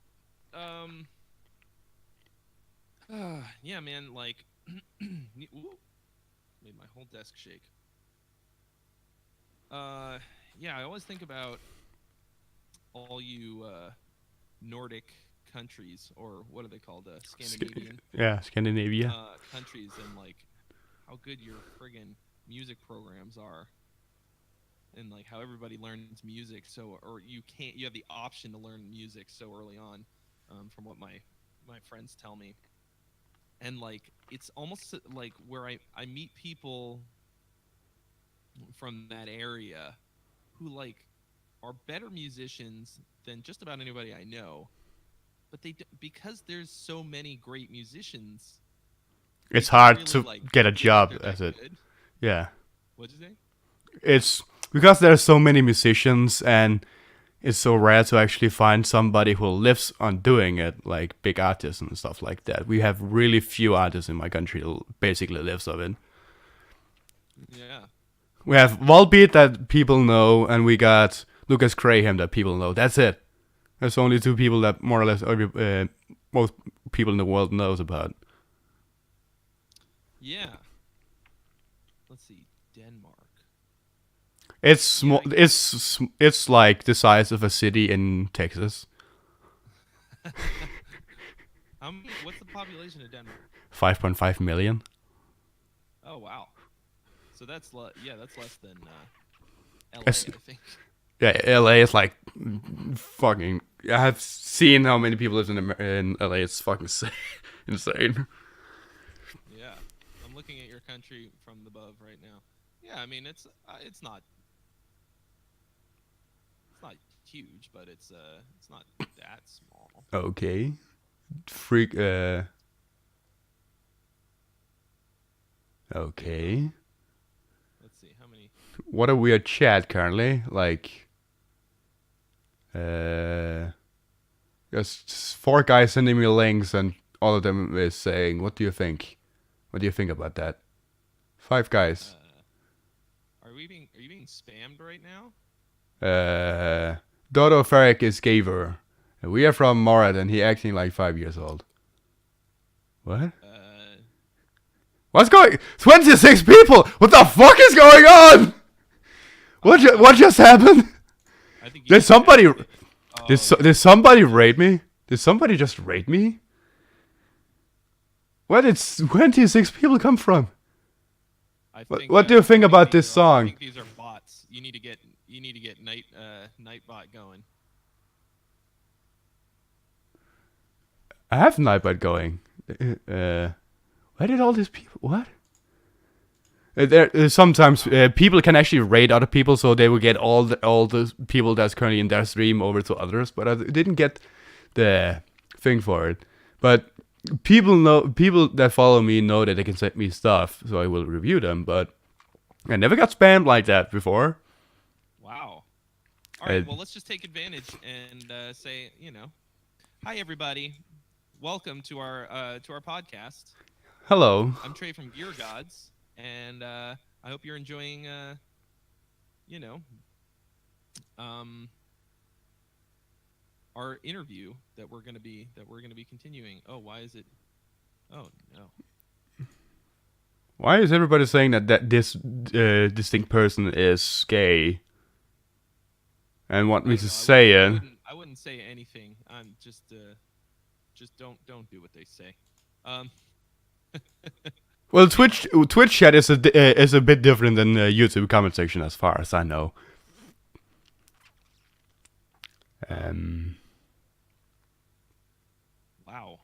yeah, man, like, ooh, made my whole desk shake. Yeah, I always think about all you Nordic countries, or what are they called? Scandinavian Scandinavia. countries, and like how good your friggin' music programs are, and like how everybody learns music or you have the option to learn music so early on, from what my friends tell me. And like it's almost like where I meet people from that area who like are better musicians than just about anybody I know, but because there's so many great musicians, It's they hard really, to like, get a feel like job they're as that it. good. Yeah. What'd you say? It's because there's so many musicians and it's so rare to actually find somebody who lives on doing it, like big artists and stuff like that. We have really few artists in my country who basically lives of it. Yeah. We have Volbeat that people know, and we got Lucas Graham that people know. That's it. There's only two people that more or less most people in the world knows about. Yeah. Let's see, Denmark. It's small. It's like the size of a city in Texas. What's the population of Denmark? 5.5 million. Oh wow. So that's that's less than LA, It's- I think. Yeah, LA is like fucking. I've seen how many people live in LA. It's fucking insane. Yeah, I'm looking at your country from above right now. Yeah, I mean it's not It's not huge, but it's not that small. Okay. Freak. Okay. Let's see how many. What are we at chat currently? Like. Just 4 guys sending me links, and all of them is saying, "What do you think? What do you think about that?" 5 guys. Are you being spammed right now? Dodo Ferric is Gaver. We are from Morad, and he acting like 5 years old. What? What's going? 26 people. What the fuck is going on? What just happened? I think Did somebody? Oh, Did somebody raid me? Did somebody just raid me? Where did 26 people come from? I think, What do you think about this I song? think these are bots. You need to get Nightbot going. I have Nightbot going. Where did all these people? What? Sometimes people can actually raid other people, so they will get all the people that's currently in their stream over to others. But I didn't get the thing for it. But people that follow me know that they can send me stuff, so I will review them. But I never got spammed like that before. Wow. All right. Well, let's just take advantage and say, hi everybody, welcome to our podcast. Hello. I'm Trey from Gear Gods, and I hope you're enjoying, our interview that we're gonna be continuing. Oh, why is it? Oh no. Why is everybody saying that this distinct person is gay? And want me to say it? I wouldn't say anything. I'm just don't do what they say. Well, Twitch chat is a bit different than the YouTube comment section, as far as I know. Wow,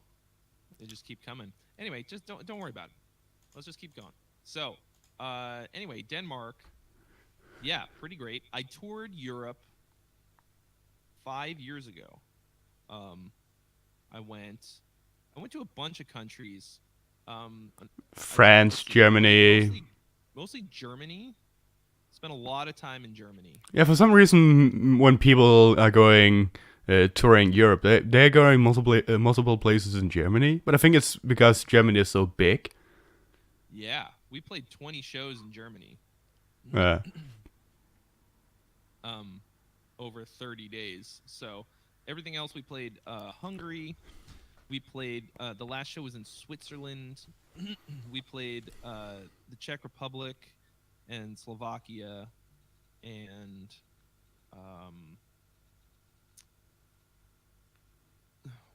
they just keep coming. Anyway, just don't worry about it. Let's just keep going. So, anyway, Denmark. Yeah, pretty great. I toured Europe 5 years ago. I went to a bunch of countries. France, Germany. Mostly Germany. Spent a lot of time in Germany. Yeah, for some reason, when people are going touring Europe, they're going multiple places in Germany. But I think it's because Germany is so big. Yeah, we played 20 shows in Germany. Over 30 days. So everything else we played Hungary. We played the last show was in Switzerland. We played the Czech Republic and Slovakia and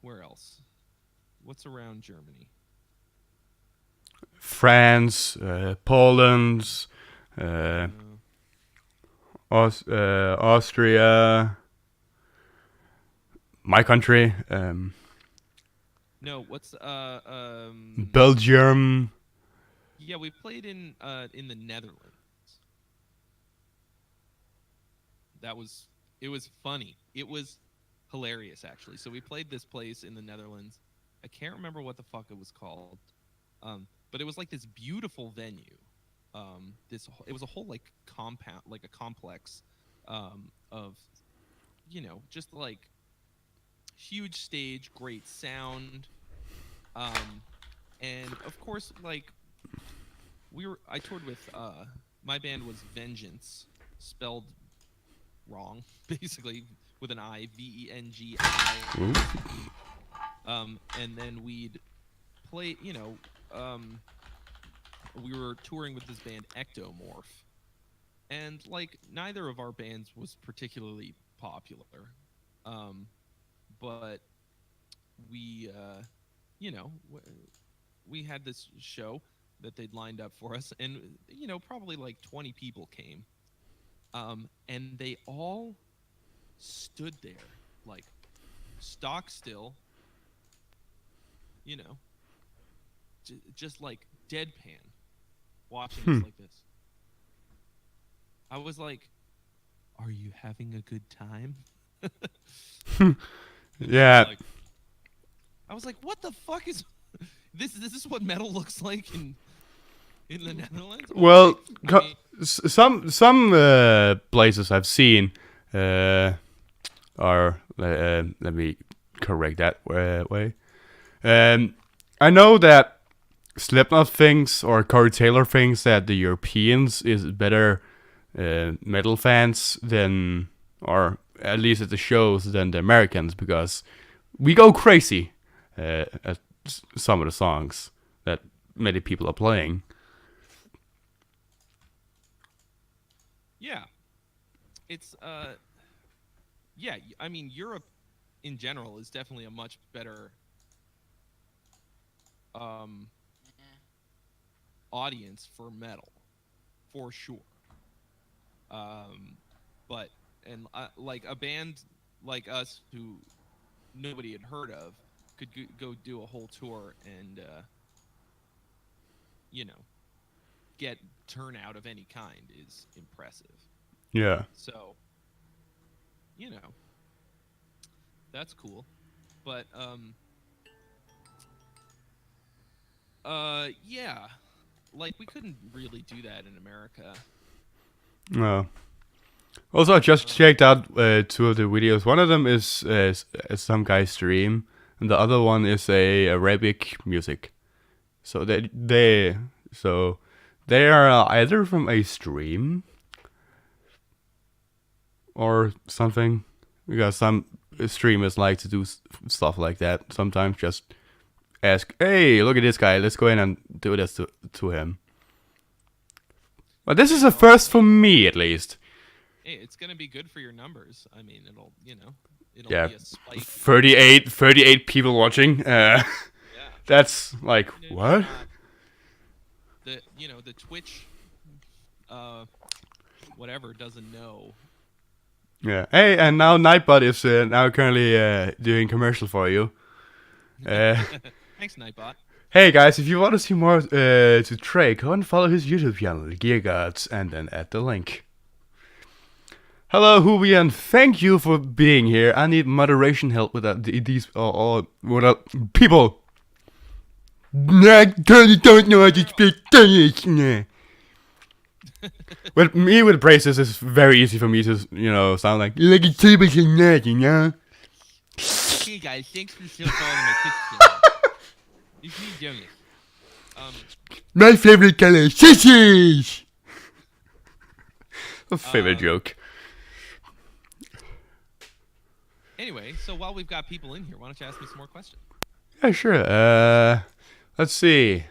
where else? What's around Germany? France, Poland, Austria, my country, no, what's Belgium. Yeah, we played in the Netherlands. It was funny. It was hilarious, actually. So we played this place in the Netherlands. I can't remember what the fuck it was called, but it was like this beautiful venue. It was a whole like compound, like a complex of, just like huge stage, great sound, and of course, like I toured with my band was Vengeance, spelled wrong, basically with an I, VENGI. And then we'd play, we were touring with this band Ectomorph, and like neither of our bands was particularly popular, but we we had this show that they'd lined up for us, and probably like 20 people came, and they all stood there like stock still, just like deadpan watching us like this. I was like, "Are you having a good time?" Yeah. Like, I was like, "What the fuck is this? This is what metal looks like in the Netherlands." But Well, okay. I mean, some places I've seen are let me correct that way. I know that Slipknot thinks or Corey Taylor thinks that the Europeans is better metal fans than, or at least at the shows, than the Americans, because we go crazy at some of the songs that many people are playing. yeah, it's yeah. I mean, Europe in general is definitely a much better um audience for metal, for sure. Um, but and like a band like us who nobody had heard of could go do a whole tour and you know get turnout of any kind is impressive. Yeah. So you know that's cool. But yeah, like we couldn't really do that in America. No. Also, I just checked out two of the videos. One of them is some guy's stream, and the other one is a Arabic music. So they are either from a stream or something, because some streamers like to do stuff like that. Sometimes just ask, "Hey, look at this guy. Let's go in and do this to him." But this is a first for me, at least. Hey, it's gonna be good for your numbers. I mean, it'll Yeah, be a spike. 38 people watching. Yeah. That's like, It's what? not- the Twitch whatever doesn't know. Yeah. Hey, and now Nightbot is now currently doing commercial for you. Thanks, Nightbot. Hey guys, if you want to see more to Trey, go and follow his YouTube channel, Gear Gods, and then add the link. Hello, Hubi, and thank you for being here. I need moderation help with these people. I totally don't know how to speak Danish. With me with braces, it's very easy for me to, sound like a typical nerd, Hey guys, thanks for still following my Twitch channel. It's me, Jonas. My favorite color is sissies! A favorite joke. Anyway, so while we've got people in here, why don't you ask me some more questions? Yeah, sure. Let's see.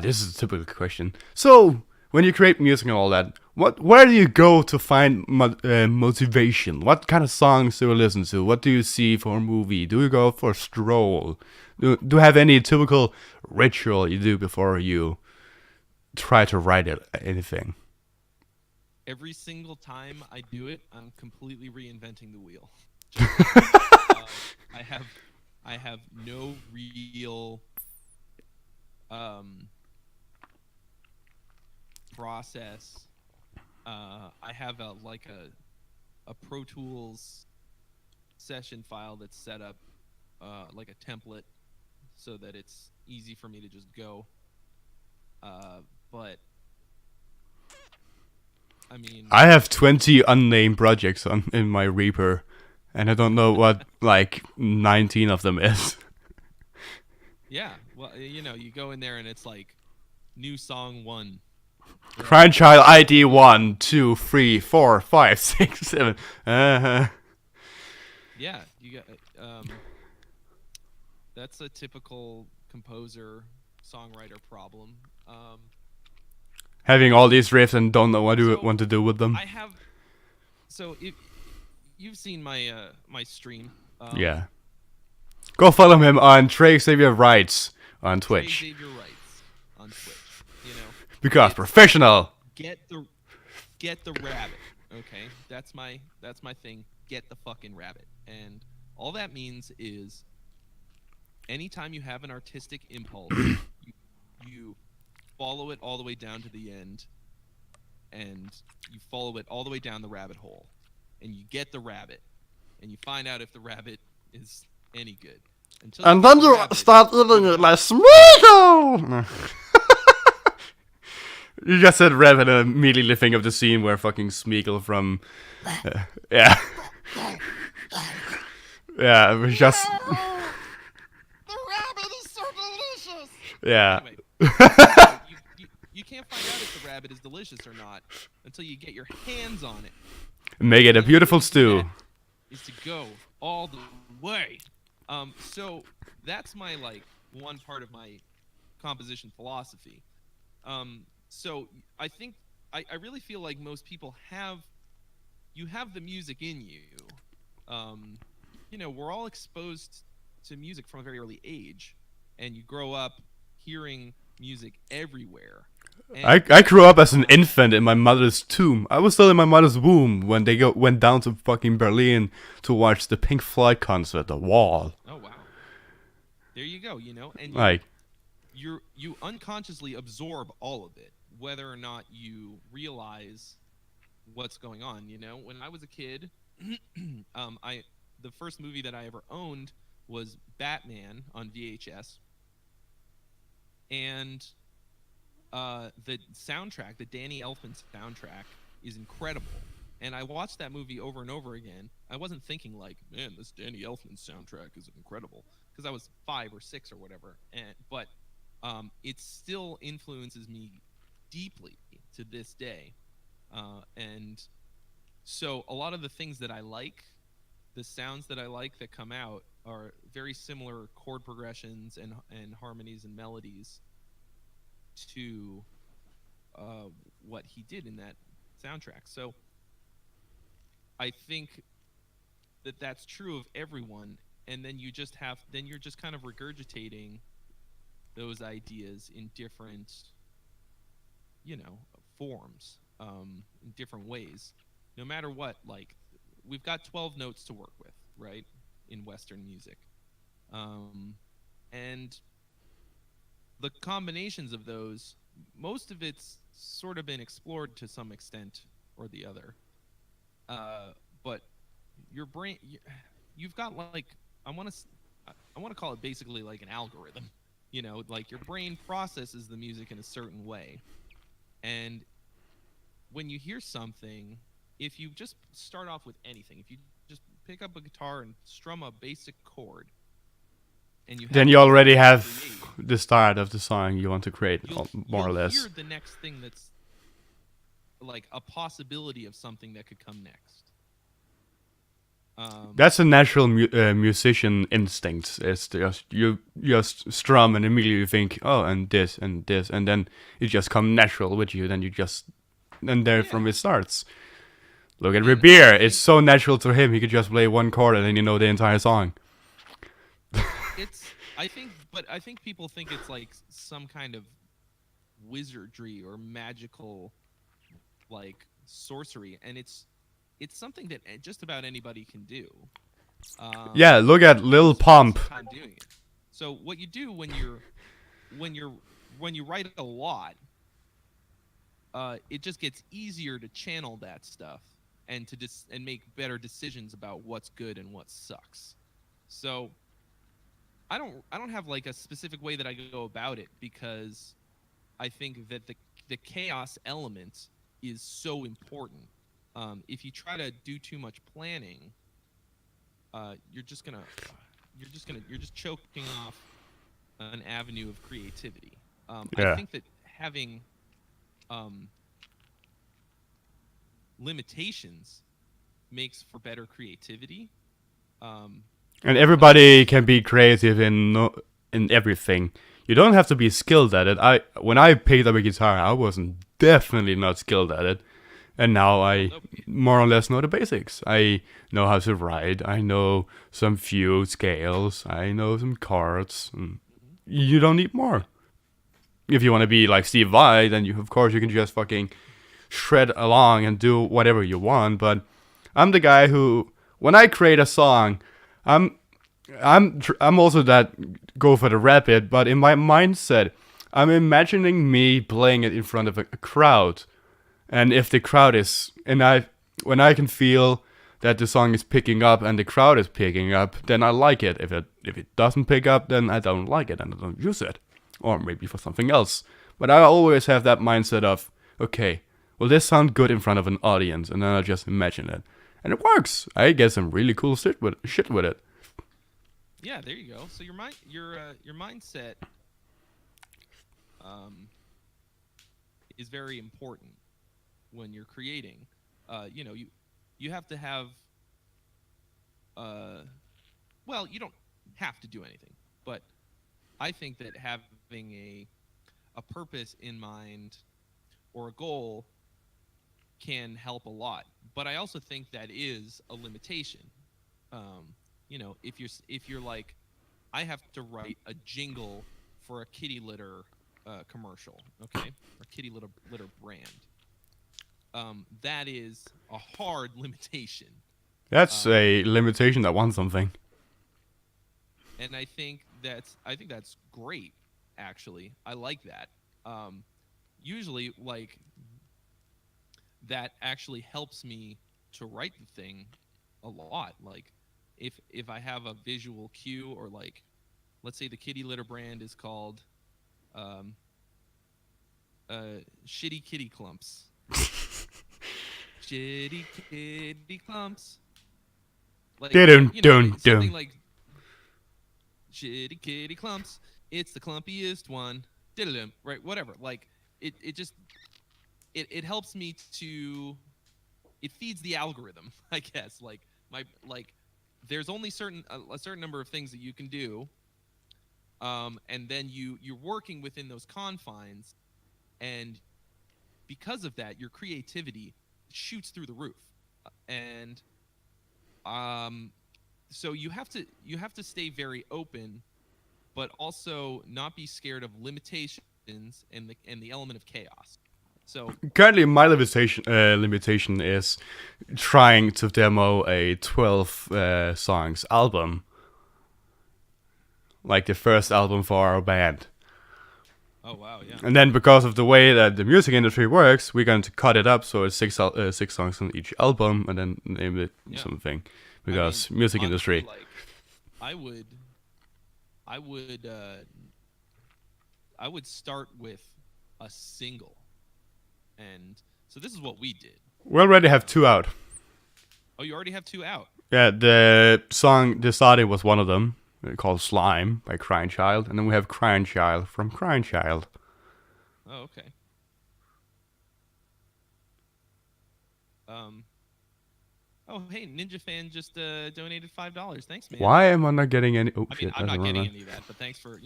This is a typical question. So, when you create music and all that, where do you go to find motivation? What kind of songs do you listen to? What do you see for a movie? Do you go for a stroll? Do you have any typical ritual you do before you try to write anything? Every single time I do it, I'm completely reinventing the wheel. I have no real process. I have a Pro Tools session file that's set up like a template so that it's easy for me to just go. But I mean, I have 20 unnamed projects in my Reaper, and I don't know what 19 of them is. yeah, well, you go in there and it's like new song 1. Grindchild ID 1, 2, 3, 4, 5, 6, 7. Yeah, you got that's a typical composer songwriter problem. Having all these riffs and don't know what you want to do with them. I have. So if you've seen my my stream. Yeah. Go follow him on TREY XAVIER Writes on Twitch. TREY XAVIER Writes on Twitch. Because professional. Get the rabbit. Okay, that's my thing. Get the fucking rabbit, and all that means is, anytime you have an artistic impulse, you follow it all the way down to the end, and you follow it all the way down the rabbit hole. and you get the rabbit, and you find out if the rabbit is any good. Until And get then the you rabbit, start eating it like Smeagol! You just said rabbit and immediately think of the scene where fucking Smeagol from... yeah. Yeah, it was just... the rabbit is so delicious. yeah. Anyway, you can't find out if the rabbit is delicious or not until you get your hands on it. Make it a beautiful stew. Is to go all the way. So that's my one part of my composition philosophy. So I think I really feel like most people have the music in you. We're all exposed to music from a very early age, and you grow up hearing music everywhere. And I grew up as an infant in my mother's tomb. I was still in my mother's womb when they went down to fucking Berlin to watch the Pink Floyd concert, The Wall. oh wow, there you go. And Like, you unconsciously absorb all of it, whether or not you realize what's going on. When I was a kid, the first movie that I ever owned was Batman on VHS, and the soundtrack, the Danny Elfman soundtrack, is incredible. And I watched that movie over and over again. I wasn't thinking like, man, this Danny Elfman soundtrack is incredible, because I was 5 or 6 or whatever. But it still influences me deeply to this day. And so a lot of the things that I like, the sounds that I like that come out, are very similar chord progressions and harmonies and melodies to what he did in that soundtrack. So I think that that's true of everyone, and then you're just kind of regurgitating those ideas in different forms, in different ways. No matter what, we've got 12 notes to work with, right, in Western music, and the combinations of those, most of it's sort of been explored to some extent or the other. But your brain, you've got I want to call it basically like an algorithm. Your brain processes the music in a certain way, and when you hear something, if you just start off with anything, if you just pick up a guitar and strum a basic chord, and then you already have the start of the song you want to create, more or less. You'll hear the next thing that's like a possibility of something that could come next. That's a natural musician instinct. It's just you just strum and immediately think, oh, and this, and then it just comes natural with you. Then you just, and there from it starts. Look at Revere. It's so natural to him. He could just play one chord and then you know the entire song. I think people think it's like some kind of wizardry or magical, sorcery, and it's something that just about anybody can do. Yeah, look at Lil Pump. Doing it. So what you do when you write a lot, it just gets easier to channel that stuff and to and make better decisions about what's good and what sucks. So I don't have a specific way that I go about it, because I think that the chaos element is so important. If you try to do too much planning, you're just choking off an avenue of creativity. I think that having limitations makes for better creativity. And everybody can be creative in everything. You don't have to be skilled at it. When I picked up a guitar, I wasn't definitely not skilled at it. And now I more or less know the basics. I know how to write. I know some few scales. I know some chords. And you don't need more. If you want to be like Steve Vai, then of course you can just fucking shred along and do whatever you want. But I'm the guy who, when I create a song, I'm also that go for the rapid, but in my mindset, I'm imagining me playing it in front of a crowd, and if the crowd is, when I can feel that the song is picking up and the crowd is picking up, then I like it. If it doesn't pick up, then I don't like it and I don't use it. Or maybe for something else. But I always have that mindset of, okay, will this sound good in front of an audience? And then I just imagine it. And it works. I get some really cool shit with it. Yeah, there you go. So your mindset is very important when you're creating. You have to have well, you don't have to do anything, but I think that having a purpose in mind or a goal can help a lot. But I also think that is a limitation. If you're like, I have to write a jingle for a kitty litter commercial, okay, or kitty litter brand. That is a hard limitation. That's a limitation that wants something. And I think that's great. Actually, I like that. Usually, like, that actually helps me to write the thing a lot. Like, if I have a visual cue, or like, let's say the kitty litter brand is called Shitty Kitty Clumps. Shitty Kitty Clumps. Like, something like Shitty Kitty Clumps. It's the clumpiest one. Right, whatever. Like, it helps me to, it feeds the algorithm, I guess. Like, there's only a certain number of things that you can do, and then you're working within those confines, and because of that, your creativity shoots through the roof, and so you have to stay very open, but also not be scared of limitations and the element of chaos. So currently, my limitation is trying to demo a 12 songs album, like the first album for our band. Oh wow, yeah. And then because of the way that the music industry works, we're going to cut it up so it's six songs on each album, and then name it something. Because music industry. Like, I would start with a single. And so this is what we did. We already have 2 out. Oh, you already have 2 out? Yeah, the song Decided was one of them, called Slime by Crying Child. And then we have Crying Child from Crying Child. Oh, okay. Oh, hey, Ninja Fan just donated $5. Thanks, man. Why am I not getting any... Oh, I shit, mean, I'm not getting any of that, but thanks for,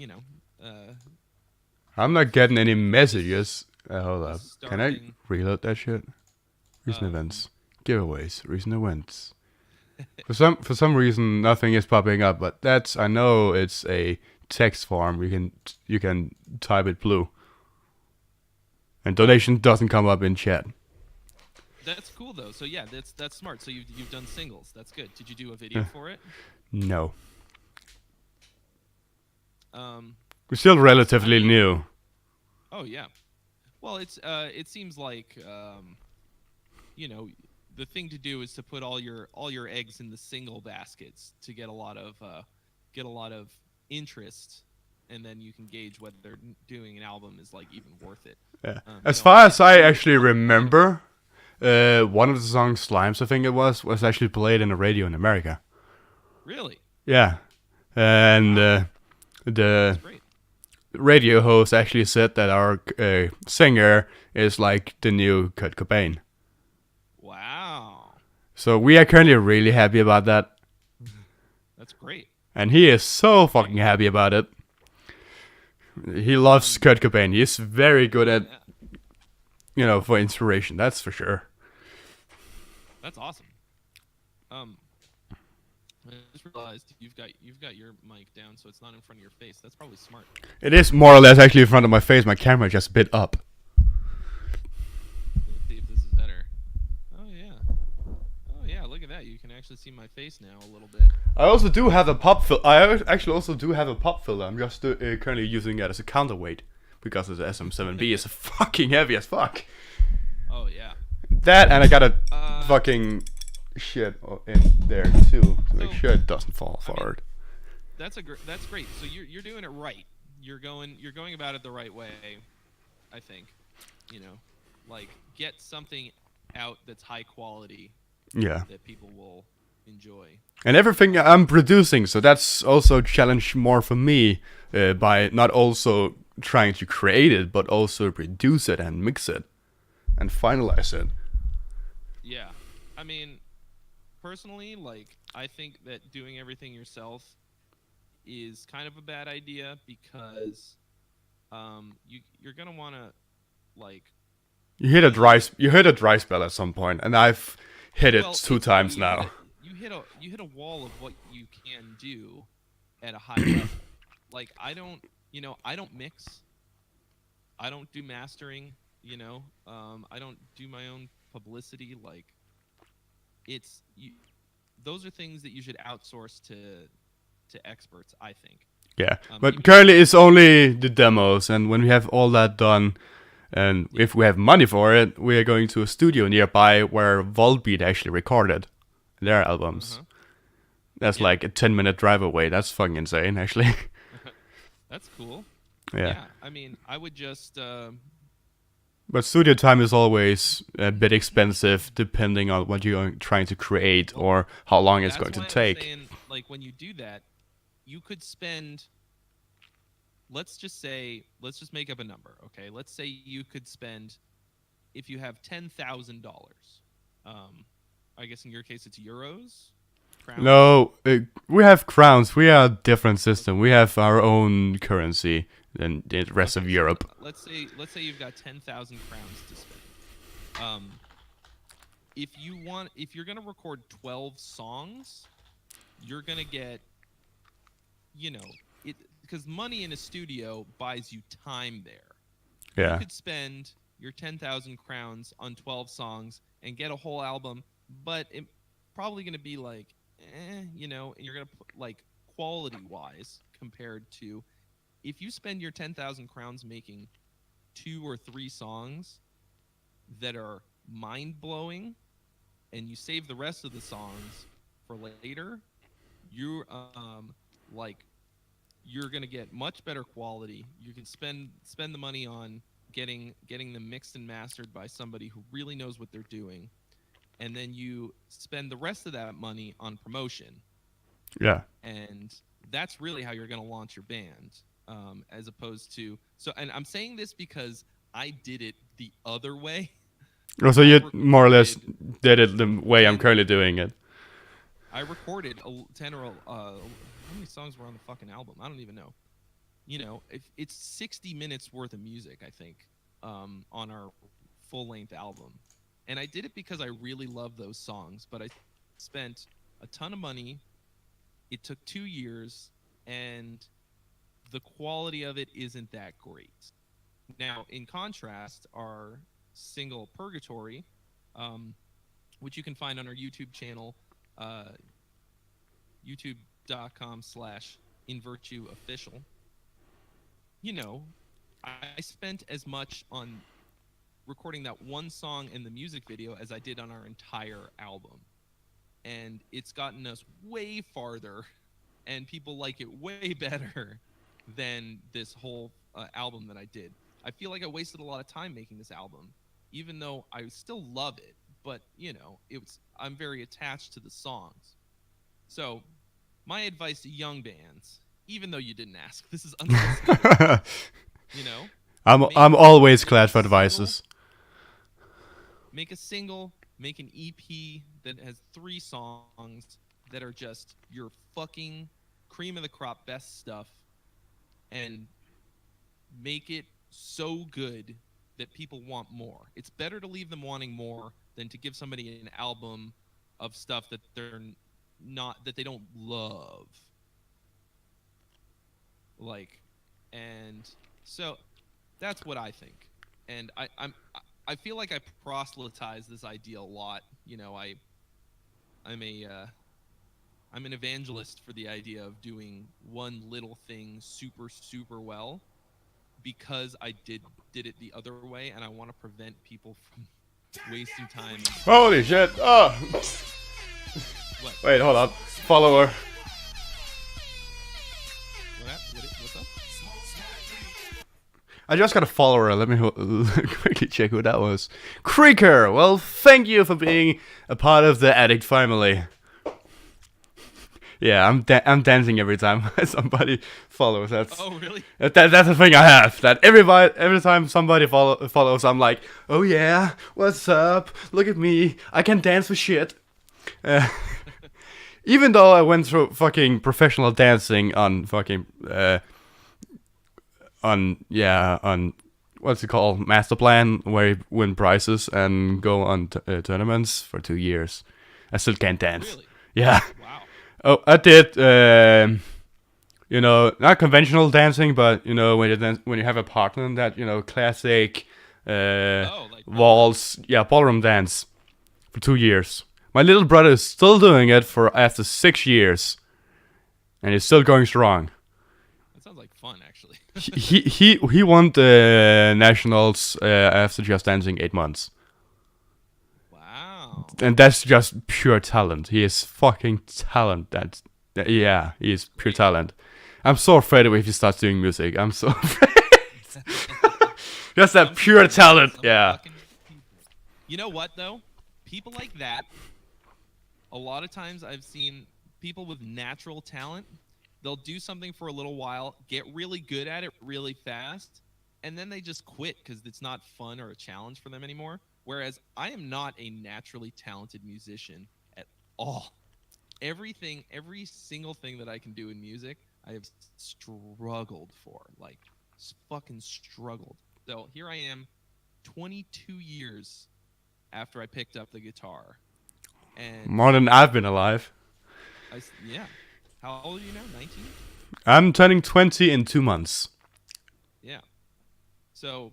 I'm not getting any messages. Hold up. Can I starting- reload that shit? Recent events. Giveaways. Recent events. For some reason, nothing is popping up, but I know it's a text form. You can type it blue. And donation doesn't come up in chat. That's cool, though. So, yeah, that's smart. So you've done singles. That's good. Did you do a video for it? No. We're still relatively new. Oh, yeah. Well, it seems like the thing to do is to put all your eggs in the single baskets to get a lot of interest, and then you can gauge whether doing an album is like even worth it. Yeah. As far as I actually remember, one of the songs, Slimes, I think it was actually played in the radio in America. Really? Yeah. And the That's great. radio host actually said that our singer is like the new Kurt Cobain. Wow. So we are currently really happy about that. That's great. And he is so fucking happy about it. He loves Kurt Cobain. He's very good at, for inspiration. That's for sure. That's awesome. I just realized you've got your mic down, so it's not in front of your face. That's probably smart. It is more or less actually in front of my face. My camera just bit up. Let's see if this is better. Oh yeah, look at that. You can actually see my face now a little bit. I also do have a pop filter. I actually also do have a pop filter. I'm just currently using it as a counterweight because the SM7B is fucking heavy as fuck. Oh yeah. That, and I got a fucking shit in there too to make So, sure it doesn't fall I mean, apart. that's great. So you're doing it right. You're going about it the right way. I think, you know, like get something out that's high quality Yeah. that people will enjoy. And everything I'm producing, so that's also a challenge more for me by not also trying to create it, but also produce it and mix it and finalize it. Yeah. I mean, personally, like I think that doing everything yourself is kind of a bad idea because you're gonna want to like You hit a dry spell at some point, and I've hit it well two it's no times now. you hit a wall of what you can do at a high level. Like I don't mix, I don't do mastering, I don't do my own publicity. Like it's you, those are things that you should outsource to experts, I think. Yeah, but Even currently it's only the demos, and when we have all that done, and if we have money for it, we are going to a studio nearby where Volbeat actually recorded their albums. That's Yeah. like a 10-minute drive away. That's fucking insane, actually. That's cool. Yeah. I mean, I would just But studio time is always a bit expensive depending on what you're trying to create or how long it's that's going to why I'm take. saying, like when you do that, you could spend. Let's just make up a number, okay? Let's say you could spend, if you have $10,000. I guess in your case it's euros. Crowns? No, we have crowns. We are a different system. We have our own currency than the rest of Okay, so Europe. let's say you've got 10,000 crowns to spend. If you're gonna record 12 songs, you're gonna get, it because money in a studio buys you time there. Yeah. You could spend your 10,000 crowns on 12 songs and get a whole album, but it probably gonna be like, and you're gonna put like quality wise compared to if you spend your 10,000 crowns making 2 or 3 songs that are mind blowing, and you save the rest of the songs for later, you like you're gonna get much better quality. You can spend the money on getting them mixed and mastered by somebody who really knows what they're doing, and then you spend the rest of that money on promotion, Yeah. and that's really how you're gonna launch your band. As opposed to and I'm saying this because I did it the other way. So you more or less recorded did it the way I'm 10 currently doing it. I recorded 10 or how many songs were on the fucking album? I don't even know. It's 60 minutes worth of music, I think, on our full-length album. And I did it because I really love those songs, but I spent a ton of money. It took 2 years, and the quality of it isn't that great. Now, in contrast, our single Purgatory, which you can find on our YouTube channel, youtube.com/invirtueofficial. I spent as much on recording that one song in the music video as I did on our entire album. And it's gotten us way farther, and people like it way better than this whole album that I did. I feel like I wasted a lot of time making this album, even though I still love it. But I'm very attached to the songs. So, my advice to young bands, even though you didn't ask, this is unsolicited. I'm always glad for advices. Make a single, make an EP that has 3 songs that are just your fucking cream of the crop best stuff, and make it so good that people want more. It's better to leave them wanting more than to give somebody an album of stuff that they don't love. And so that's what I think. And I feel like I proselytize this idea a lot. I'm an evangelist for the idea of doing one little thing super, super well, because I did it the other way, and I want to prevent people from wasting time. Holy shit! Oh, Wait, hold up. Follower. What's up? I just got a follower. Let me quickly check who that was. Creaker. Well, thank you for being a part of the Addict family. Yeah, I'm dancing every time somebody follows. Oh, really? That's the thing I have. That every time somebody follows, I'm like, oh yeah, what's up? Look at me, I can dance for shit. Even though I went through fucking professional dancing on fucking on what's it called, master plan, where you win prizes and go on tournaments for 2 years, I still can't dance. Really? Yeah. Wow. Oh, I did. Not conventional dancing, but when you have a partner in that, classic Like waltz, ballroom dance for 2 years. My little brother is still doing it after 6 years, and he's still going strong. That sounds like fun, actually. He won the nationals after just dancing 8 months. Wow. And that's just pure talent. He is fucking talent. He is pure talent. I'm so afraid of if he starts doing music. I'm so afraid. Just that pure talent. Yeah. Fucking people. You know what though? People like that. A lot of times I've seen people with natural talent. They'll do something for a little while, get really good at it really fast, and then they just quit because it's not fun or a challenge for them anymore. Whereas I am not a naturally talented musician at all. Every single thing that I can do in music, I have struggled for. Like, fucking struggled. So here I am, 22 years after I picked up the guitar. And More than I've been alive. yeah. How old are you now? 19? I'm turning 20 in 2 months. Yeah. So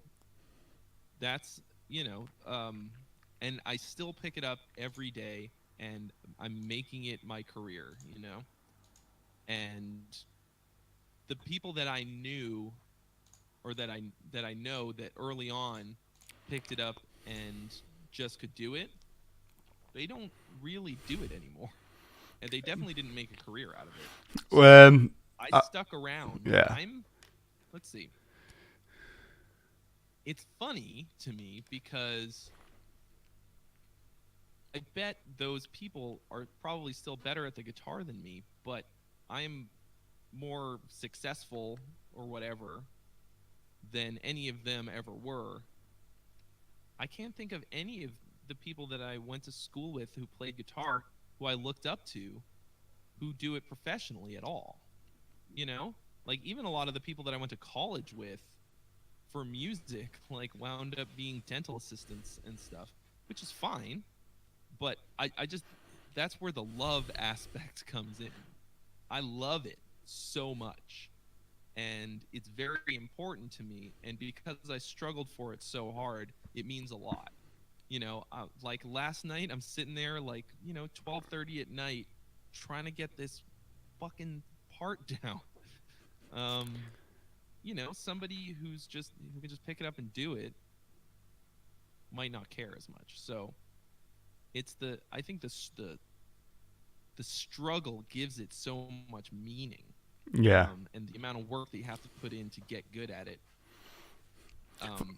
that's, and I still pick it up every day, and I'm making it my career, And the people that I knew, or that I know that early on picked it up and just could do it, they don't really do it anymore. And they definitely didn't make a career out of it. So I stuck around. Yeah. Let's see. It's funny to me because I bet those people are probably still better at the guitar than me, but I'm more successful or whatever than any of them ever were. I can't think of any of the people that I went to school with who played guitar, who I looked up to, who do it professionally at all. Like even a lot of the people that I went to college with for music, like wound up being dental assistants and stuff, which is fine. But I just, that's where the love aspect comes in. I love it so much. And it's very important to me. And because I struggled for it so hard, it means a lot. Like last night, I'm sitting there like, 12:30 at night, trying to get this fucking part down. Somebody who can just pick it up and do it might not care as much. So I think the struggle gives it so much meaning. Yeah. And the amount of work that you have to put in to get good at it.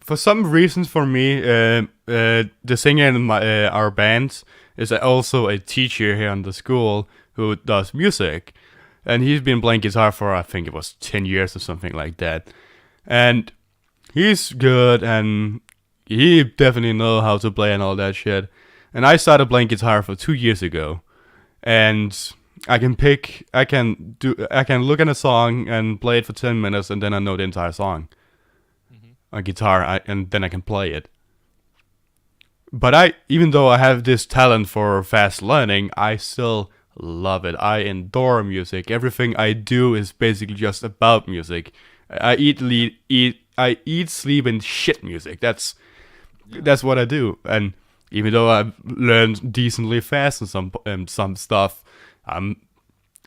For some reasons, for me, the singer in our band is also a teacher here in the school who does music, and he's been playing guitar for, I think it was 10 years or something like that, and he's good, and he definitely know how to play and all that shit. And I started playing guitar for 2 years ago, and I can look at a song and play it for 10 minutes, and then I know the entire song on guitar, and then I can play it. But even though I have this talent for fast learning, I still love it. I adore music. Everything I do is basically just about music. I eat, sleep, and shit music. That's what I do. And even though I've learned decently fast and some stuff, I'm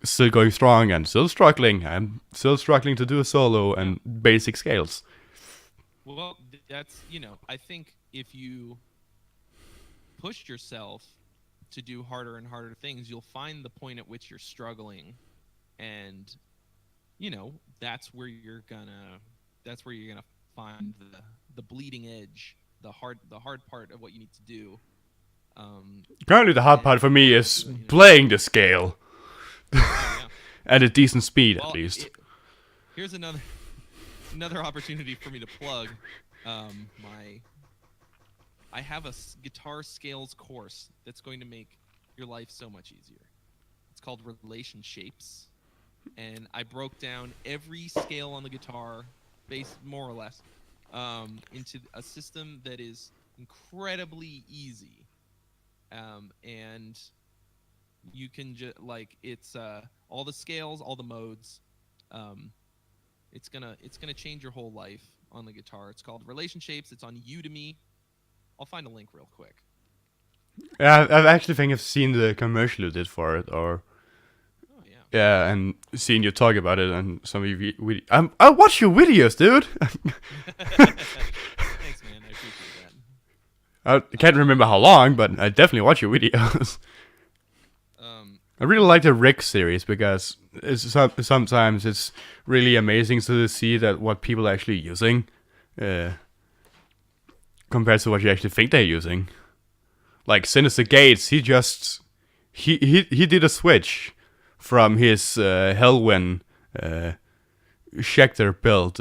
still going strong and still struggling. I'm still struggling to do a solo and basic scales. Well, that's, I think if you pushed yourself to do harder and harder things, you'll find the point at which you're struggling, and that's where you're gonna find the bleeding edge, the hard part of what you need to do. Currently, the hard part for me is playing the scale Yeah. at a decent speed, Well, at least. here's another opportunity for me to plug I have a guitar scales course that's going to make your life so much easier. It's called Relation Shapes, and I broke down every scale on the guitar, more or less, into a system that is incredibly easy, and you can just it's all the scales, all the modes. It's gonna change your whole life on the guitar. It's called Relation Shapes. It's on Udemy. I'll find a link real quick. Yeah, I actually think I've seen the commercial you did for it, or Oh yeah. yeah, and seen you talk about it on some of your I watch your videos, dude. Thanks, man. I appreciate that. I can't remember how long, but I definitely watch your videos. I really like the Rick series because sometimes it's really amazing to see that what people are actually using, compared to what you actually think they're using. Like Sinister Gates, he did a switch from his Hellwind Schecter built,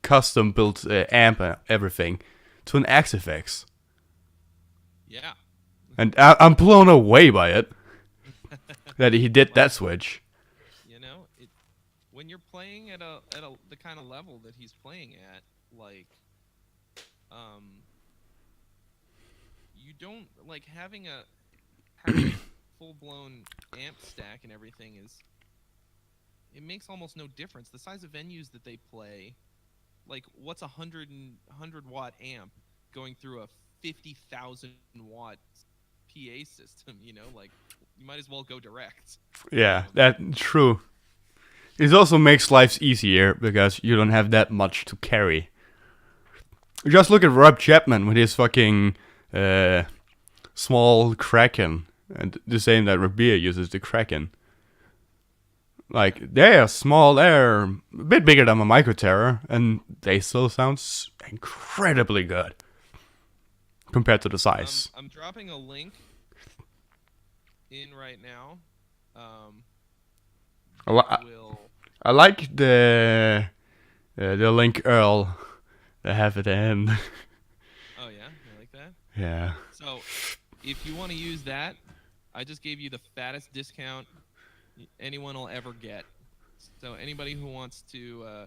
custom built amp and everything to an Axe-Fx. Yeah. And I'm blown away by it. That he did that switch. When you're playing at the kind of level that he's playing at, you don't having a full blown amp stack and everything it makes almost no difference. The size of venues that they play, what's a 100 watt amp going through a 50,000 watt PA system? You might as well go direct. Yeah, that's true. It also makes life easier because you don't have that much to carry. Just look at Rob Chapman with his fucking small Kraken, and the same that Rabir uses, the Kraken. They're small, they're a bit bigger than a Micro Terror, and they still sound incredibly good compared to the size. I'm dropping a link in right now. I like the link Earl they have at the end. Oh yeah, you like that? Yeah. So, if you want to use that, I just gave you the fattest discount anyone will ever get. So anybody who wants to,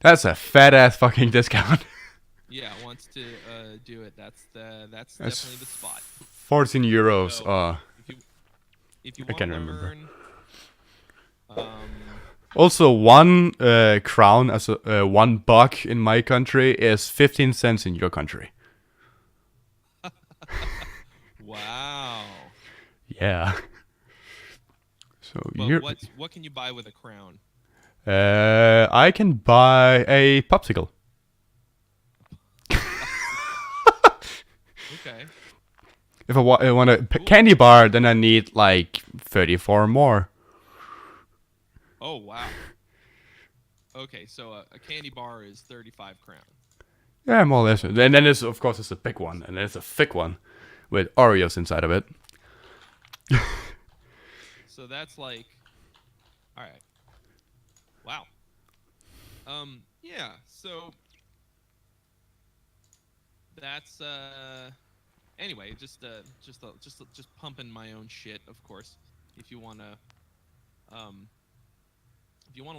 that's a fat ass fucking discount. Yeah, wants to do it. That's definitely the spot. 14 euros. So, if you I want can't to remember. learn, Also, one crown as a 1 buck in my country is 15 cents in your country. wow. Yeah. So But what can you buy with a crown? I can buy a popsicle. Okay. If I want a candy bar, then I need 34 more. Oh wow. Okay, so a candy bar is 35 crown. Yeah, more or less. And then there's, of course, it's a big one, and there's a thick one with Oreos inside of it. So that's all right. Wow. Yeah. So that's anyway, just pumping my own shit, of course. If you wanna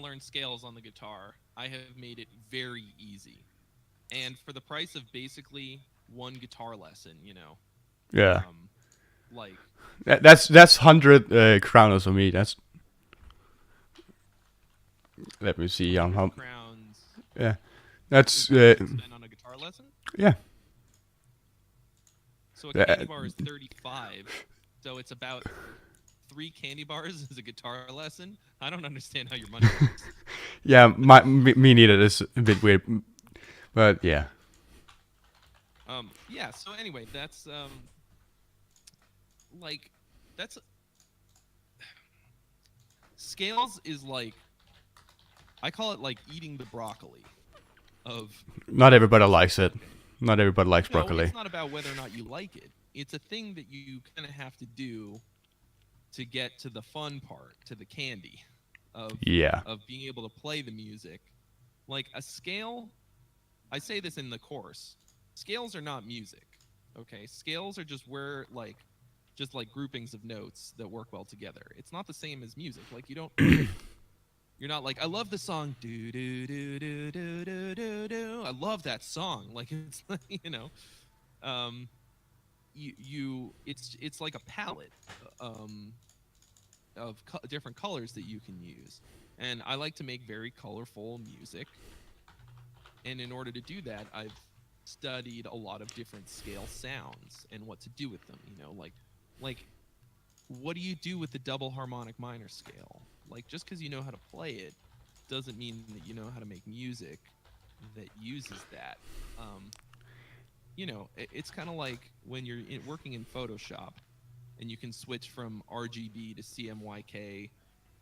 learn scales on the guitar, I have made it very easy, and for the price of basically one guitar lesson, Yeah. like That's 100 crowns for me. That's. Let me see how. crowns. Yeah, that's Spend on a guitar lesson. yeah. So a candy bar is 35. So it's about 3 candy bars as a guitar lesson. I don't understand how your money works. Yeah, me neither. It's a bit weird, but yeah. Yeah. So anyway, that's like that's scales is like I call it like eating the broccoli of Not everybody likes it. Not everybody likes no, broccoli. it's not about whether or not you like it. It's a thing that you kind of have to do to get to the fun part, to the candy of Yeah. of being able to play the music. Like a scale, I say this in the course. Scales are not music. Okay? Scales are just just like groupings of notes that work well together. It's not the same as music. Like you don't you're not like I love the song do do do do do do do do. I love that song. Like it's like, it's like a palette of different colors that you can use. And I like to make very colorful music. And in order to do that, I've studied a lot of different scale sounds and what to do with them, like what do you do with the double harmonic minor scale? Like just because you know how to play it doesn't mean that you know how to make music that uses that. It's kind of like when you're working in Photoshop and you can switch from RGB to CMYK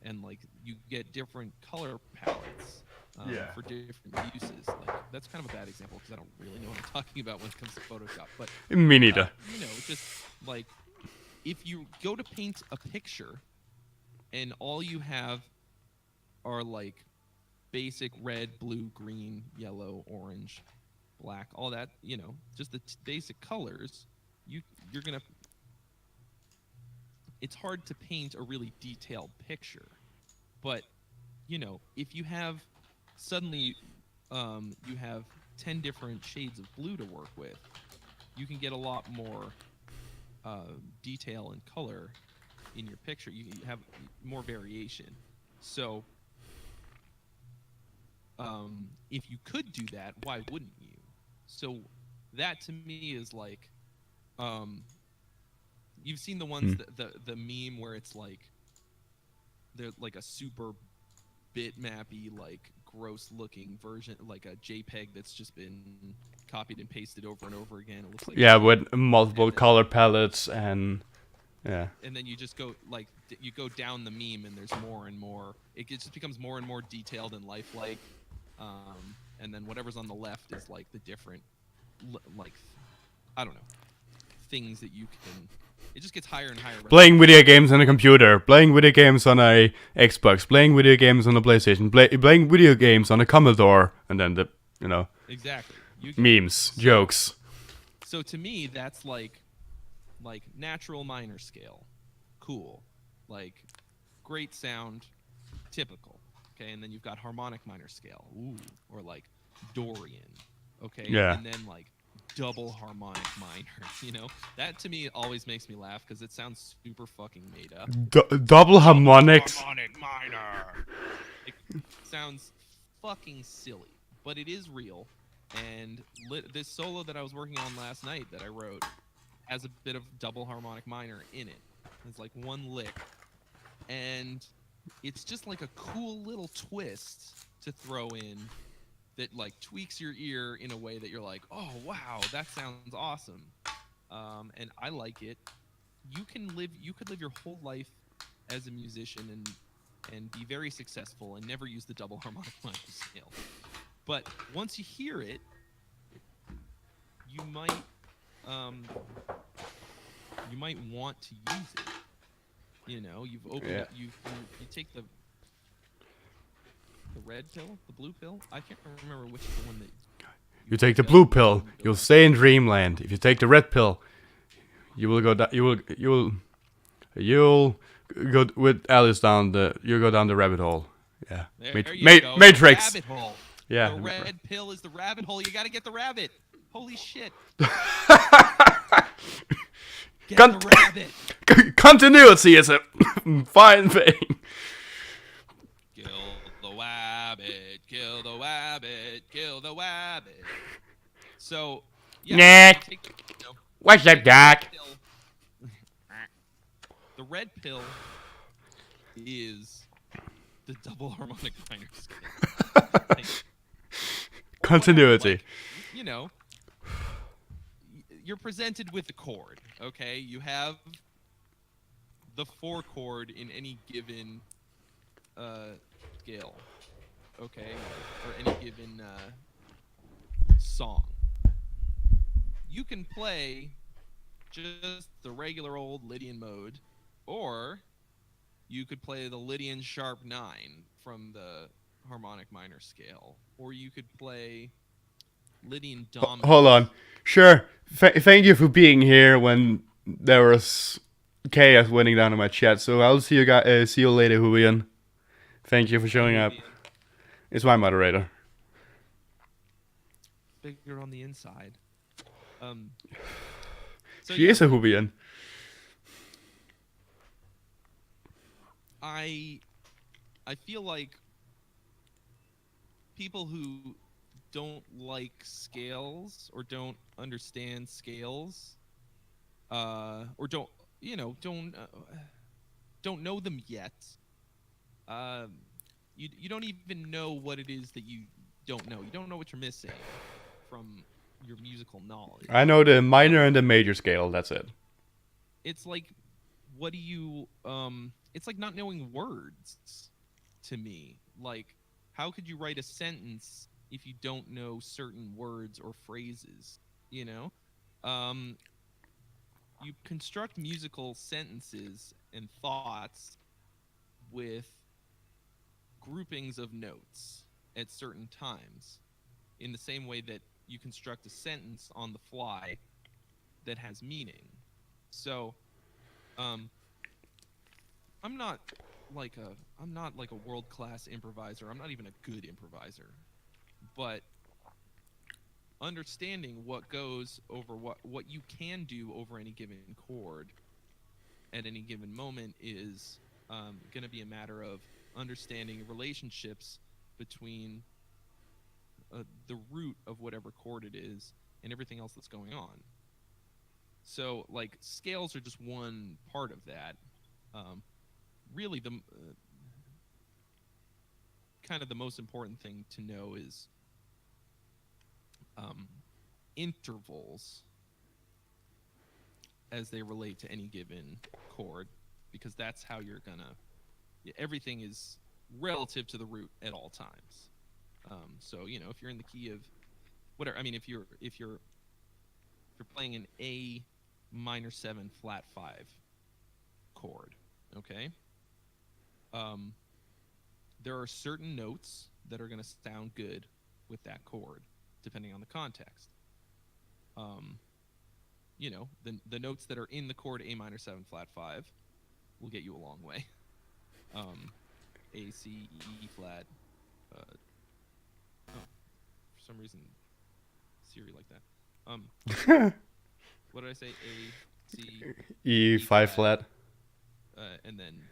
and like you get different color palettes for different uses. Like that's kind of a bad example because I don't really know what I'm talking about when it comes to Photoshop. But Me neither. just like if you go to paint a picture and all you have are like basic red, blue, green, yellow, orange, black, all that, just the basic colors, you're gonna. It's hard to paint a really detailed picture, but if you have suddenly you have 10 different shades of blue to work with, you can get a lot more detail and color in your picture. You have more variation. So if you could do that, why wouldn't you? So that to me is like you've seen the ones the meme where it's like they're like a super bitmappy, like gross looking version, like a JPEG that's just been copied and pasted over and over again. It looks like with multiple color palettes and yeah. And then you just go like you go down the meme and there's more and more. It just becomes more and more detailed and lifelike. And then whatever's on the left is like the different, like I don't know, things that you can. It just gets higher and higher. Playing video games on a computer, playing video games on a Xbox, playing video games on a PlayStation, playing video games on a Commodore, and then exactly memes, jokes. So to me, that's like natural minor scale, cool, like great sound, typical. Okay, and then you've got harmonic minor scale, ooh, or like Dorian. Okay, yeah, and then like double harmonic minor. That to me always makes me laugh because it sounds super fucking made up. Double harmonics. Harmonic minor. It sounds fucking silly, but it is real. And this solo that I was working on last night that I wrote has a bit of double harmonic minor in it. It's like one lick, and it's just like a cool little twist to throw in that like tweaks your ear in a way that you're like, oh wow, that sounds awesome, and I like it. You could live your whole life as a musician and be very successful and never use the double harmonic minor scale. But once you hear it, you might want to use it. You've opened up, you take the red pill, the blue pill. I can't remember which is the one that. You take the blue pill, you'll stay in dreamland. If you take the red pill, you will go. You'll go with Alice down the. You'll go down the rabbit hole. Yeah. There you go. Matrix. Rabbit hole. Yeah. The red pill is the rabbit hole. You got to get the rabbit. Holy shit. Get the rabbit. Continuity is a fine thing. Kill the wabbit, kill the wabbit, kill the wabbit. So, yeah. Nick. What's up, Doc? The red pill is the double harmonic minor scale. Continuity. You're presented with the chord, okay? You have the 4 chord in any given scale, okay, or any given song. You can play just the regular old Lydian mode, or you could play the Lydian sharp 9 from the harmonic minor scale, or you could play Lydian dominant. Hold on. Sure. Thank you for being here when there was chaos winning down in my chat. So I'll see you guys. See you later, Huian. Thank you for showing up. It's my moderator. Bigger on the inside. So She is a Huian. I feel like people who don't like scales or don't understand scales, or don't know them yet. You don't even know what it is that you don't know. You don't know what you're missing from your musical knowledge. I know the minor and the major scale. That's it. It's like, what do you? It's like not knowing words to me. Like, how could you write a sentence if you don't know certain words or phrases? You know, you construct musical sentences and thoughts with groupings of notes at certain times, in the same way that you construct a sentence on the fly that has meaning. So, I'm not like a world-class improviser. I'm not even a good improviser. But understanding what goes over what you can do over any given chord at any given moment is going to be a matter of understanding relationships between the root of whatever chord it is and everything else that's going on. So, like, scales are just one part of that. Really, the kind of the most important thing to know is intervals as they relate to any given chord, because that's how you're gonna. Everything is relative to the root at all times. So, you know, if you're in the key of whatever, I mean, if you're playing an A minor 7 flat 5 chord, okay? There are certain notes that are going to sound good with that chord, depending on the context. You know, the notes that are in the chord A minor 7 flat 5 will get you a long way. A, C, E flat. For some reason, Siri like that. What did I say? A, C, E 5 flat. And then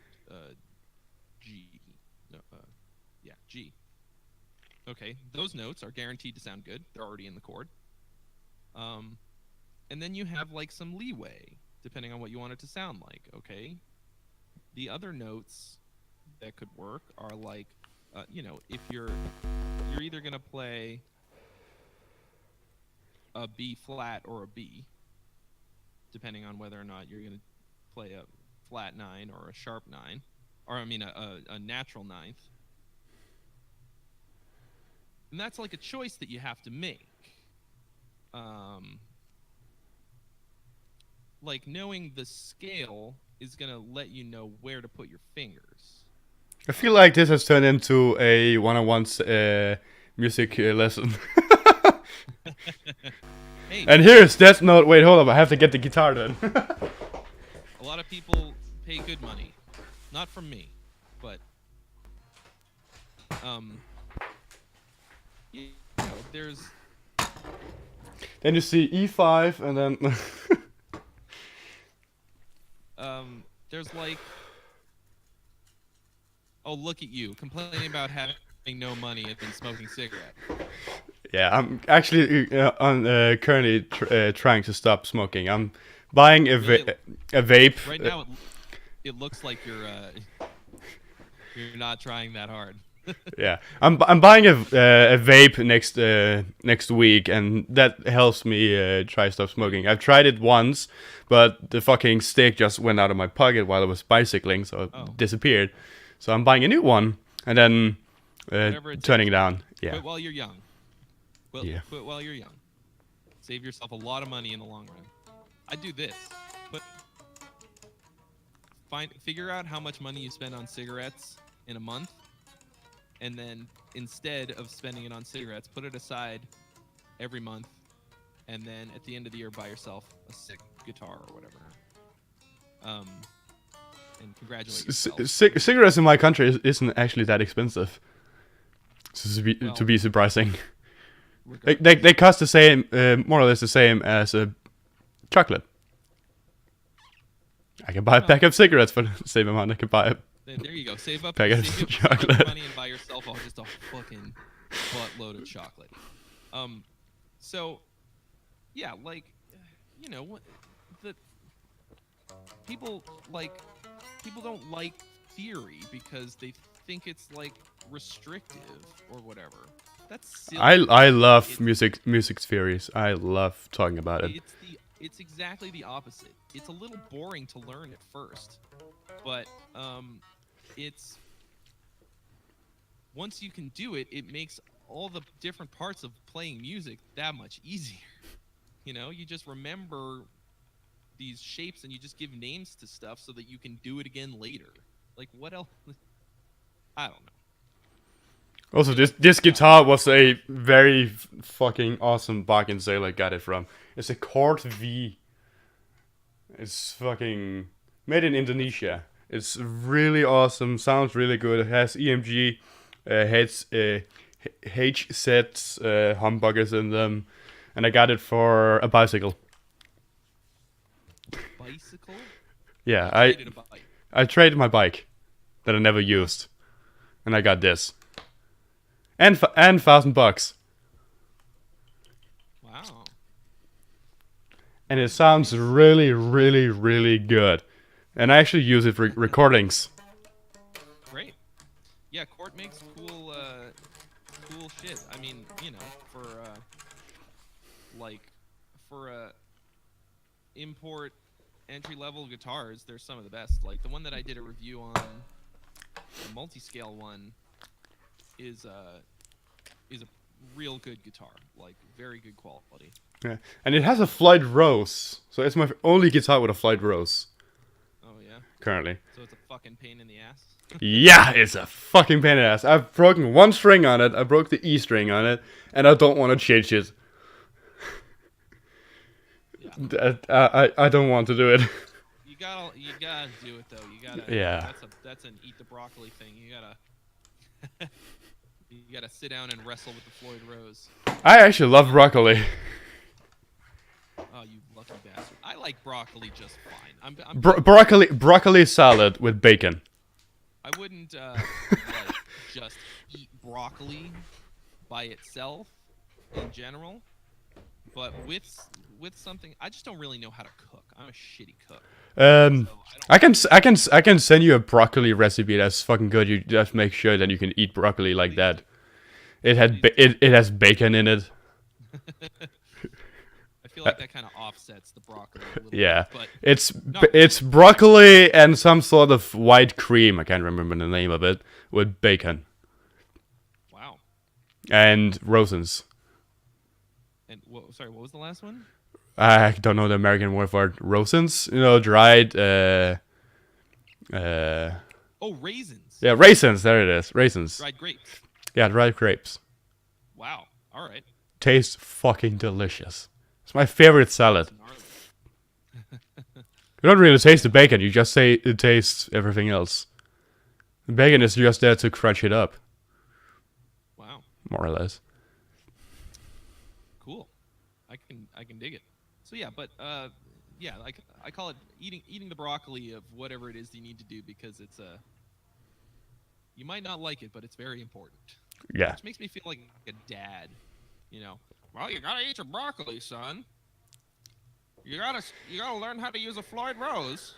G. No, yeah, G. Okay, those notes are guaranteed to sound good. They're already in the chord. And then you have like some leeway depending on what you want it to sound like. Okay. The other notes that could work are like, you know, if you're either gonna play a B flat or a B, depending on whether or not you're gonna play a flat 9 or a sharp 9, or I mean a natural ninth. And that's like a choice that you have to make. Like, knowing the scale is gonna let you know where to put your fingers. I feel like this has turned into a one-on-one music lesson. Hey, And here's Death Note. Wait, hold up. I have to get the guitar then. a lot of people pay good money. Not from me, but you know, there's Then you see E5 and then... there's like, oh, look at you complaining about having no money and then smoking cigarettes. Yeah, I'm actually currently trying to stop smoking. I'm buying a vape. Right now, it looks like you're not trying that hard. Yeah, I'm buying a vape next week, and that helps me try stop smoking. I've tried it once, but the fucking stick just went out of my pocket while I was bicycling, so it disappeared. So I'm buying a new one, and then turning it down. Yeah. Quit while you're young. Yeah. Quit while you're young. Save yourself a lot of money in the long run. I do this. Figure out how much money you spend on cigarettes in a month, and then instead of spending it on cigarettes, put it aside every month, and then at the end of the year buy yourself a sick guitar or whatever. And congratulate yourself. Cigarettes in my country isn't actually that expensive. To be surprising. They cost the same, more or less the same as a chocolate. I can buy a pack of cigarettes for the same amount I can buy a there you go. Save up pack of chocolate. Money and buy yourself just a fucking buttload of chocolate. So, yeah, like, you know, the people don't like theory because they think it's like restrictive or whatever. That's silly. I love music theories. I love talking about it. It's exactly the opposite. It's a little boring to learn at first, but it's once you can do it, it makes all the different parts of playing music that much easier. You know, you just remember these shapes and you just give names to stuff so that you can do it again later. Like, what else? I don't know. Also, this guitar was a very fucking awesome bargain sale I got it from. It's a Chord V. It's fucking made in Indonesia. It's really awesome. Sounds really good. It has EMG H sets humbuckers in them, and I got it for a bicycle. Bicycle? Yeah, I I traded my bike that I never used, and I got this. And $1,000. Wow. And it sounds really, really, really good. And I actually use it for recordings. Great. Yeah, Court makes cool shit. I mean, you know, for import entry-level guitars, they're some of the best. Like the one that I did a review on, the multi-scale one, is a real good guitar, like very good quality. Yeah, and it has a Floyd Rose, so it's my only guitar with a Floyd Rose. Oh yeah. Currently. So it's a fucking pain in the ass. Yeah, it's a fucking pain in the ass. I've broken one string on it. I broke the E string on it, and I don't want to change it. Yeah. I don't want to do it. You gotta do it though. You gotta. Yeah. That's an eat the broccoli thing. You gotta. You gotta sit down and wrestle with the Floyd Rose. I actually love broccoli. Oh, you lucky bastard! I like broccoli just fine. Broccoli salad with bacon. I wouldn't just eat broccoli by itself in general, but with something. I just don't really know how to cook. I'm a shitty cook. I can send you a broccoli recipe that's fucking good. You just make sure that you can eat broccoli like that. It has bacon in it. I feel like that kind of offsets the broccoli a little Yeah, bit, but it's broccoli and some sort of white cream. I can't remember the name of it with bacon. Wow. And raisins. And sorry, what was the last one? I don't know the American word for it. Raisins, you know, dried. Oh, raisins. Yeah, raisins. There it is. Raisins. Dried grapes. Yeah, dried grapes. Wow. All right. Tastes fucking delicious. It's my favorite salad. You don't really taste the bacon. You just say it tastes everything else. The bacon is just there to crunch it up. Wow. More or less. Cool. I can dig it. So yeah, but yeah, like I call it eating the broccoli of whatever it is you need to do because it's you might not like it, but it's very important. Yeah. Which makes me feel like a dad, you know. Well, you gotta eat your broccoli, son. You gotta learn how to use a Floyd Rose.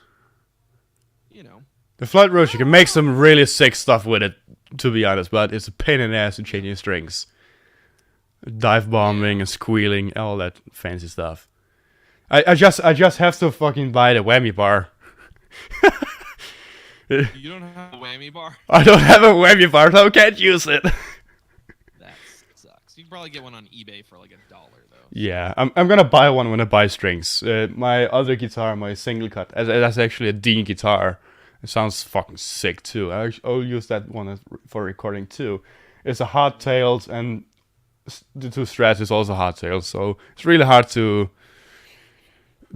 You know. The Floyd Rose, you can make some really sick stuff with it. to be honest, but it's a pain in the ass to changing strings. Dive bombing and squealing, all that fancy stuff. I just have to fucking buy the whammy bar. You don't have a whammy bar? I don't have a whammy bar, so I can't use it. That sucks. You can probably get one on eBay for like $1 though. Yeah, I'm gonna buy one when I buy strings. My other guitar, my single cut, that's actually a Dean guitar. It sounds fucking sick too. I'll use that one for recording too. It's a hardtailed, and the 2 strats is also hardtailed, so it's really hard to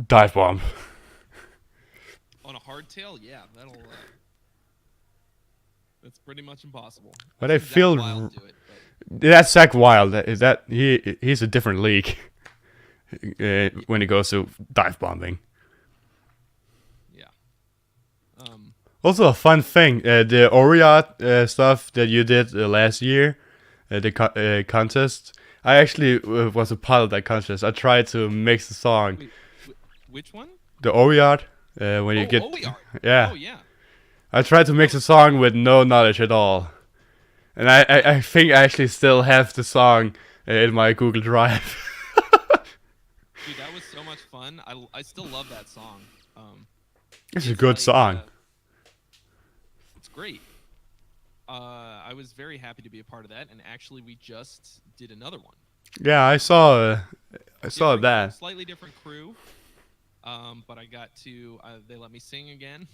dive bomb. On a hardtail, yeah, that'll. That's pretty much impossible. But I feel Wild do it, but... that's Zach Wild. Is that he's a different league when it goes to dive bombing. Yeah. Also a fun thing, the Oriot stuff that you did last year, the contest. I actually was a part of that contest. I tried to mix the song. Wait, which one? The Oriot. When you get. Oriot. Yeah. Oh yeah. I tried to mix a song with no knowledge at all. And I think I actually still have the song in my Google Drive. Dude, that was so much fun. I still love that song. It's a good song. It's great. I was very happy to be a part of that, and actually we just did another one. Yeah, I saw that. Slightly different crew. But I got to, they let me sing again.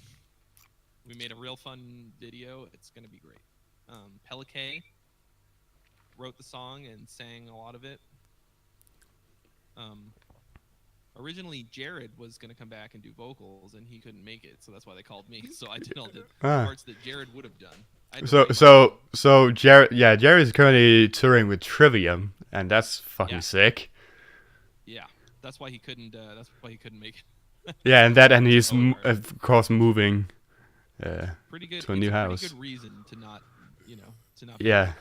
We made a real fun video. It's going to be great. Pelican wrote the song and sang a lot of it. Originally, Jared was going to come back and do vocals, and he couldn't make it, so that's why they called me. So I did all the parts that Jared would have done. So Jared is currently touring with Trivium, and that's fucking sick. Yeah, that's why he couldn't. That's why he couldn't make it. Yeah, and he's of course moving pretty good, to a new house. Pretty good reason to not, to not. Yeah.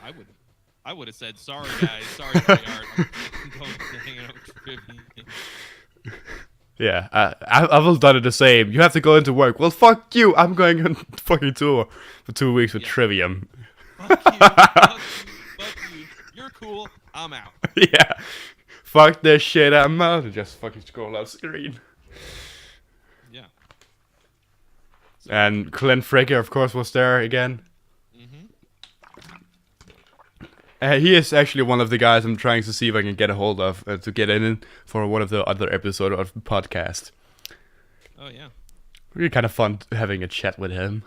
I would have said sorry, guys. Sorry, Art. I'm going to hang out with Trivium. Yeah, I will done it the same. You have to go into work. Well, fuck you. I'm going on fucking tour for 2 weeks with Trivium. Fuck you. Fuck you. You're cool. I'm out. Yeah. Fuck this shit. I'm out. Just fucking scroll out screen. Yeah. And Clint Frigger, of course, was there again. He is actually one of the guys I'm trying to see if I can get a hold of to get in for one of the other episodes of the podcast. Oh, yeah. Really kind of fun having a chat with him.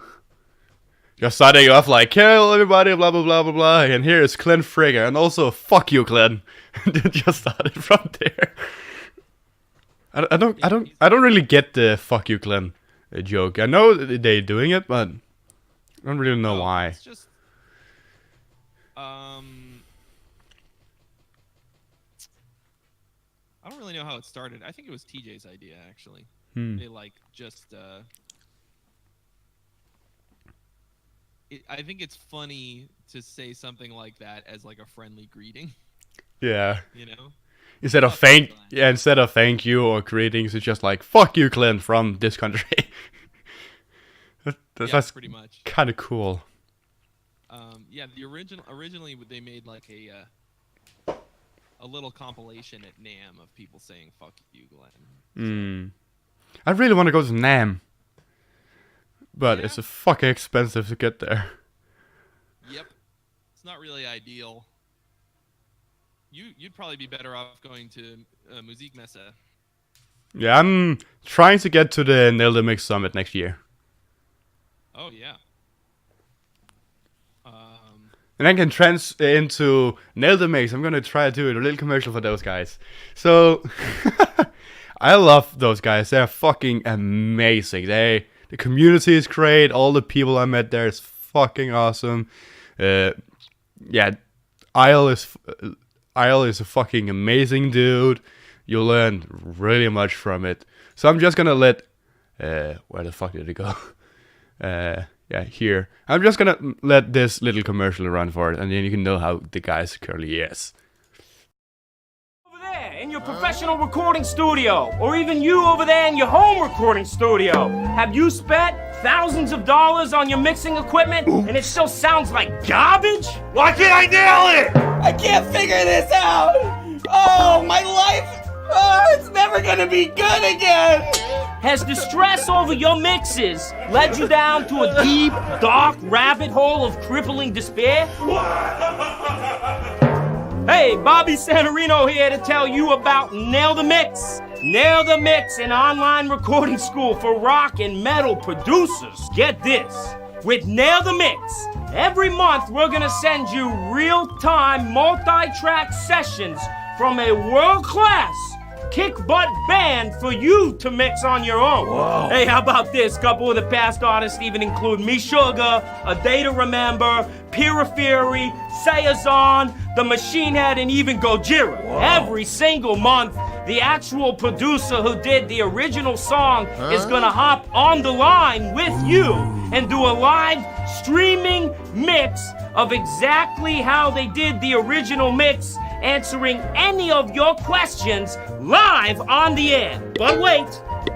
Just starting off like, hello everybody, blah blah blah blah blah, and here is Clint Frigger, and also fuck you, Clint. Just started from there. I don't really get the fuck you, Clint joke. I know they're doing it, but I don't really know why. It's just, I don't really know how it started. I think it was TJ's idea, actually. They I think it's funny to say something like that as like a friendly greeting. Yeah. Instead of thank you or greetings, it's just like fuck you, Clint, from this country. That's pretty much kind of cool. The originally they made like a little compilation at NAMM of people saying "fuck you, Glenn." I really want to go to NAMM, but it's fucking expensive to get there. Yep, it's not really ideal. You'd probably be better off going to Musikmesse. Yeah, I'm trying to get to the Nail the Mix Summit next year. Oh yeah. And I can trans into Nail the Mix. I'm gonna try to do a little commercial for those guys. So I love those guys. They're fucking amazing. The community is great. All the people I met there is fucking awesome. Isle is a fucking amazing dude. You'll learn really much from it. So I'm just gonna let where the fuck did it go? Here. I'm just gonna let this little commercial run for it, and then you can know how the guy's curly is. Over there in your professional recording studio, or even you over there in your home recording studio, have you spent thousands of dollars on your mixing equipment and it still sounds like garbage? Why can't I nail it? I can't figure this out! Oh, my life! Oh, it's never gonna be good again! Has the stress over your mixes led you down to a deep, dark rabbit hole of crippling despair? Hey, Bobby Santorino here to tell you about Nail the Mix. Nail the Mix, an online recording school for rock and metal producers. Get this. With Nail the Mix, every month we're gonna send you real-time multi-track sessions from a world-class kick-butt band for you to mix on your own. Whoa. Hey, how about this? Couple of the past artists even include Me Sugar, A Day to Remember, Pura Fury, Sayazon, The Machine Head, and even Gojira. Whoa. Every single month, the actual producer who did the original song is gonna hop on the line with you and do a live streaming mix of exactly how they did the original mix, answering any of your questions live on the air. But wait,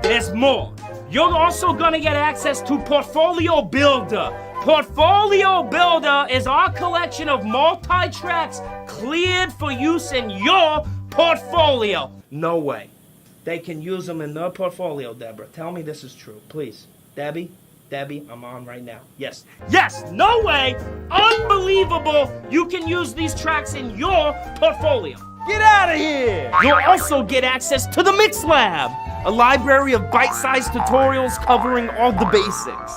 there's more. You're also gonna get access to Portfolio Builder. Portfolio Builder is our collection of multi-tracks cleared for use in your portfolio. No way. They can use them in their portfolio, Deborah. Tell me this is true, please. Debbie, I'm on right now. Yes, no way! Unbelievable! You can use these tracks in your portfolio. Get out of here! You'll also get access to the Mix Lab, a library of bite-sized tutorials covering all the basics.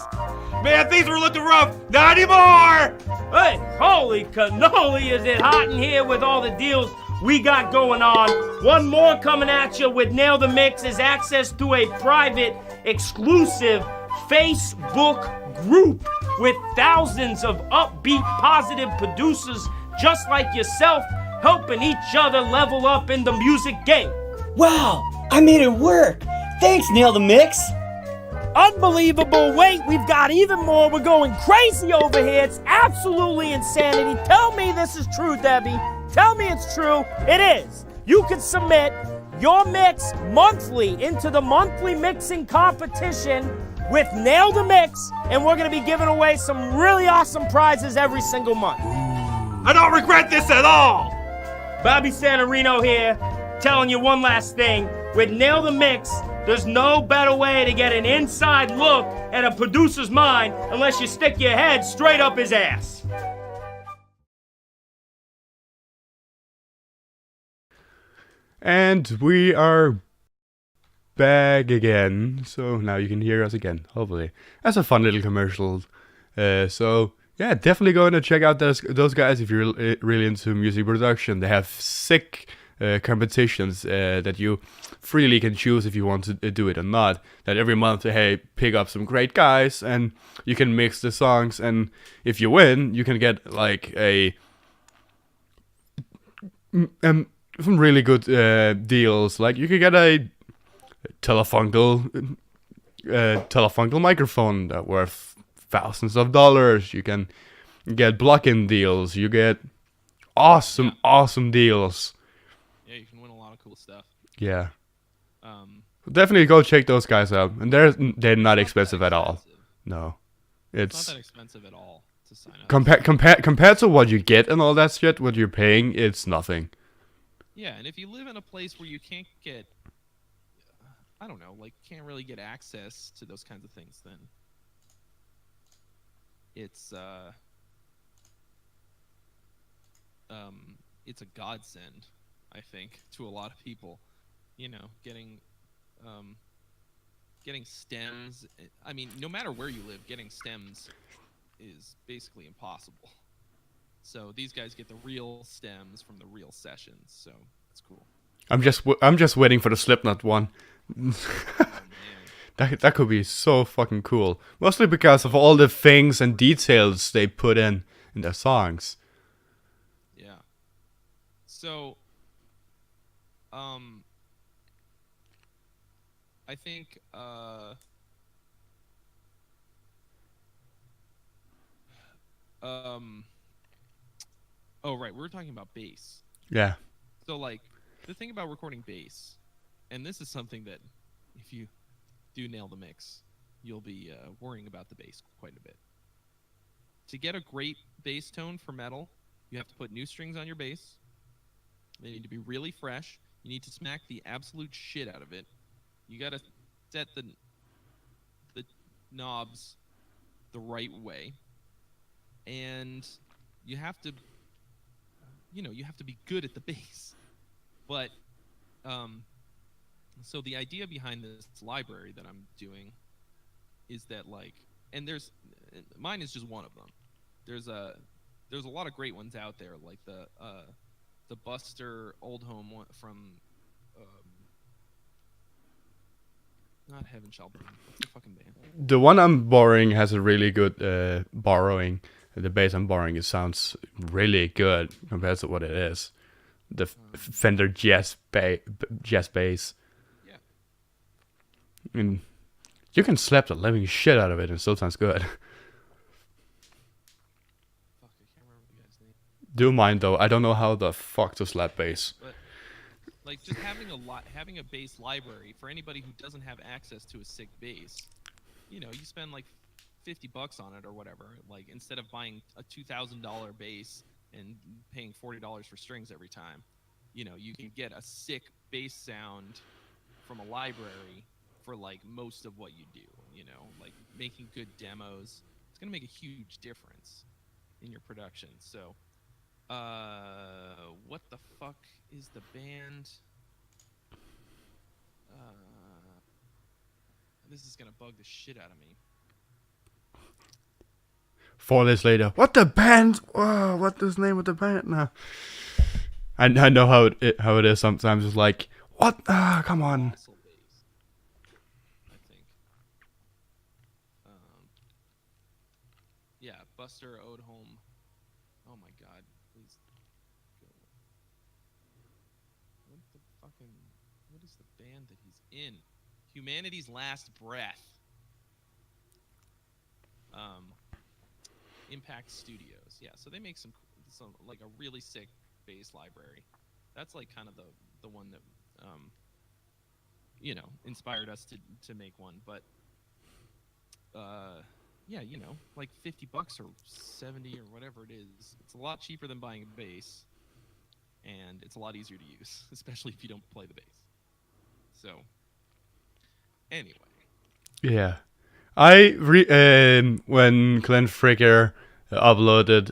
Man, things were looking rough. Not anymore! Hey, holy cannoli, is it hot in here with all the deals we got going on. One more coming at you with Nail the Mix is access to a private, exclusive Facebook group with thousands of upbeat, positive producers just like yourself helping each other level up in the music game. Wow, I made it work. Thanks, Nail the Mix. Unbelievable. Wait, we've got even more. We're going crazy over here. It's absolutely insanity. Tell me this is true, Debbie. Tell me it's true. It is. You can submit your mix monthly into the monthly mixing competition with Nail the Mix, and we're going to be giving away some really awesome prizes every single month. I don't regret this at all. Bobby Santorino here, telling you one last thing. With Nail the Mix, there's no better way to get an inside look at a producer's mind unless you stick your head straight up his ass. And we are back again, so now you can hear us again, hopefully. That's a fun little commercial. So yeah, definitely go in and check out those guys if you're really into music production. They have sick competitions that you freely can choose if you want to do it or not. That every month, hey, pick up some great guys and you can mix the songs, and if you win, you can get like some really good deals. Like you could get a telefunkel microphone that worth thousands of dollars. You can get block-in deals. You get awesome deals. Yeah, you can win a lot of cool stuff. Yeah. Definitely go check those guys out. And they're not expensive at all. No. It's not that expensive at all to sign up. Compared to what you get and all that shit, what you're paying, it's nothing. Yeah, and if you live in a place where you can't get, I don't know, like can't really get access to those kinds of things, then it's a godsend, I think, to a lot of people. You know, getting stems. I mean, no matter where you live, getting stems is basically impossible. So these guys get the real stems from the real sessions, so it's cool. I'm just waiting for the Slipknot one. That could be so fucking cool. Mostly because of all the things and details they put in their songs. Yeah. So, I think, oh, right, we were talking about bass. Yeah. So, like, the thing about recording bass, and this is something that if you do Nail the Mix, you'll be worrying about the bass quite a bit. To get a great bass tone for metal, you have to put new strings on your bass. They need to be really fresh. You need to smack the absolute shit out of it. You got to set the knobs the right way. And you have to be good at the bass. But so the idea behind this library that I'm doing is that mine is just one of them. There's a lot of great ones out there, like the Buster Old Home one from not Heaven Shall Burn. What's the fucking band? The one I'm borrowing has a really good borrowing. The bass I'm borrowing, it sounds really good compared to what it is. The Fender Jazz bass. Yeah. I mean, you can slap the living shit out of it and it still sounds good. Fuck, I can't remember the guy's name. Do mind though, I don't know how the fuck to slap bass. But like just having a bass library for anybody who doesn't have access to a sick bass, you spend like $50 on it or whatever. Like instead of buying a $2,000 bass and paying $40 for strings every time, you can get a sick bass sound from a library for like most of what you do. Like making good demos. It's gonna make a huge difference in your production. So, what the fuck is the band? This is gonna bug the shit out of me. 4 days later, what the band? Whoa, what is the name of the band? Nah. I know how it is sometimes. It's like, what? Come on. Fossil bass, I think. Yeah, Buster Ode Home. Oh my god, please go. What is the band that he's in? Humanity's Last Breath. Impact Studios. Yeah, so they make some like a really sick bass library. That's like kind of the one that inspired us to make one. But yeah, like $50 or $70 or whatever it is. It's a lot cheaper than buying a bass, and it's a lot easier to use, especially if you don't play the bass. So anyway. Yeah. When Glenn Fricker uploaded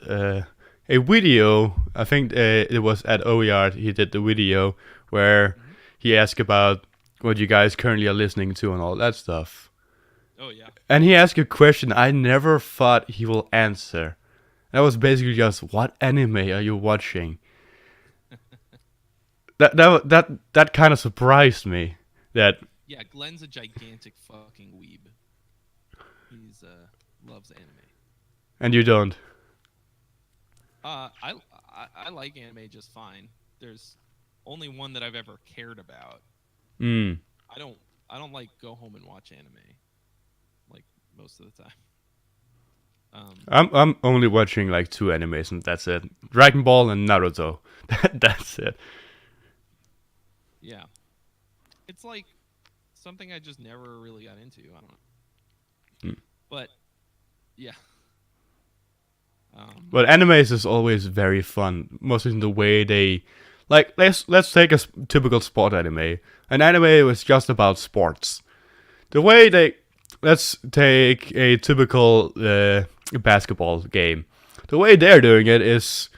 a video, I think it was at Oyard, he did the video where he asked about what you guys currently are listening to and all that stuff. Oh, yeah. And he asked a question I never thought he will answer. That was basically just, what anime are you watching? that kind of surprised me. That Yeah, Glenn's a gigantic fucking weeb. He's loves anime. And you don't. I like anime just fine. There's only one that I've ever cared about. I don't like go home and watch anime like most of the time. I'm only watching like 2 animes and that's it. Dragon Ball and Naruto. That's it. Yeah. It's like something I just never really got into. I don't know. But yeah. But animes is always very fun, mostly in the way they, like, let's take a typical sport anime. An anime was just about sports. The way let's take a typical basketball game. The way they're doing it is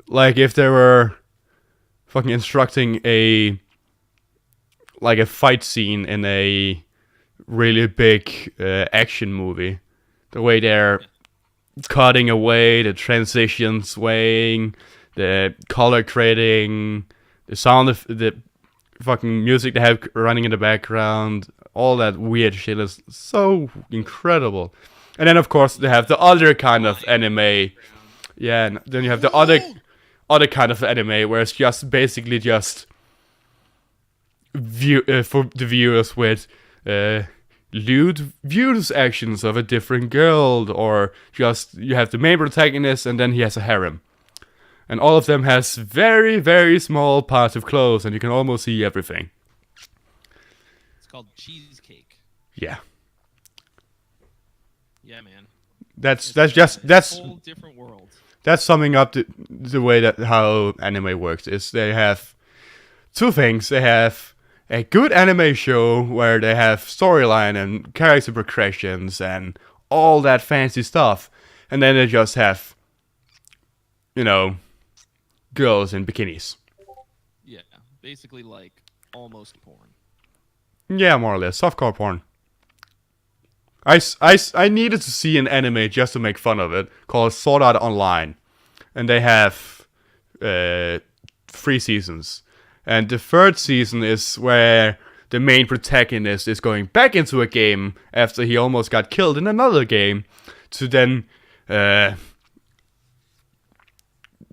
like if they were fucking instructing a fight scene in a really big action movie. The way they're cutting away, the transitions swaying, the color grading, the sound of the fucking music they have running in the background, all that weird shit is so incredible. And then of course they have the other kind of anime. Yeah, and then you have the other kind of anime where it's just basically just for the viewers with lewd views actions of a different girl, or just you have the main protagonist and then he has a harem. And all of them has very, very small parts of clothes and you can almost see everything. It's called cheesecake. Yeah. Yeah, man. That's It's a whole different world. that's summing up the way that how anime works. Is they have two things. They have a good anime show where they have storyline and character progressions and all that fancy stuff, and then they just have, girls in bikinis. Yeah, basically like almost porn. Yeah, more or less softcore porn. I needed to see an anime just to make fun of it called Sword Art Online, and they have 3 seasons. And the 3rd season is where the main protagonist is going back into a game after he almost got killed in another game to then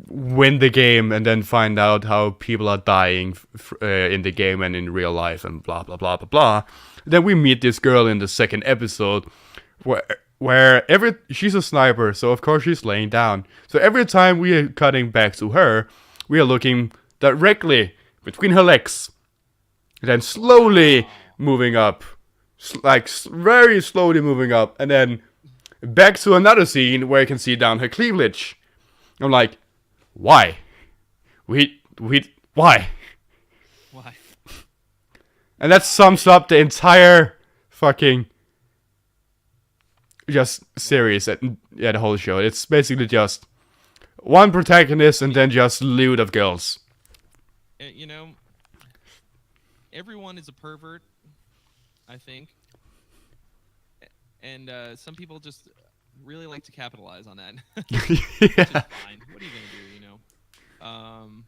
win the game and then find out how people are dying in the game and in real life and blah blah blah blah blah. Then we meet this girl in the 2nd episode where she's a sniper, so of course she's laying down. So every time we are cutting back to her, we are looking directly between her legs, and then slowly moving up, very slowly moving up, and then back to another scene where you can see down her cleavage. I'm like, why? Why? Why? And that sums up the entire fucking just series, the whole show. It's basically just one protagonist and then just loot of girls. Everyone is a pervert, I think. And some people just really like to capitalize on that. Which is fine. What are you going to do,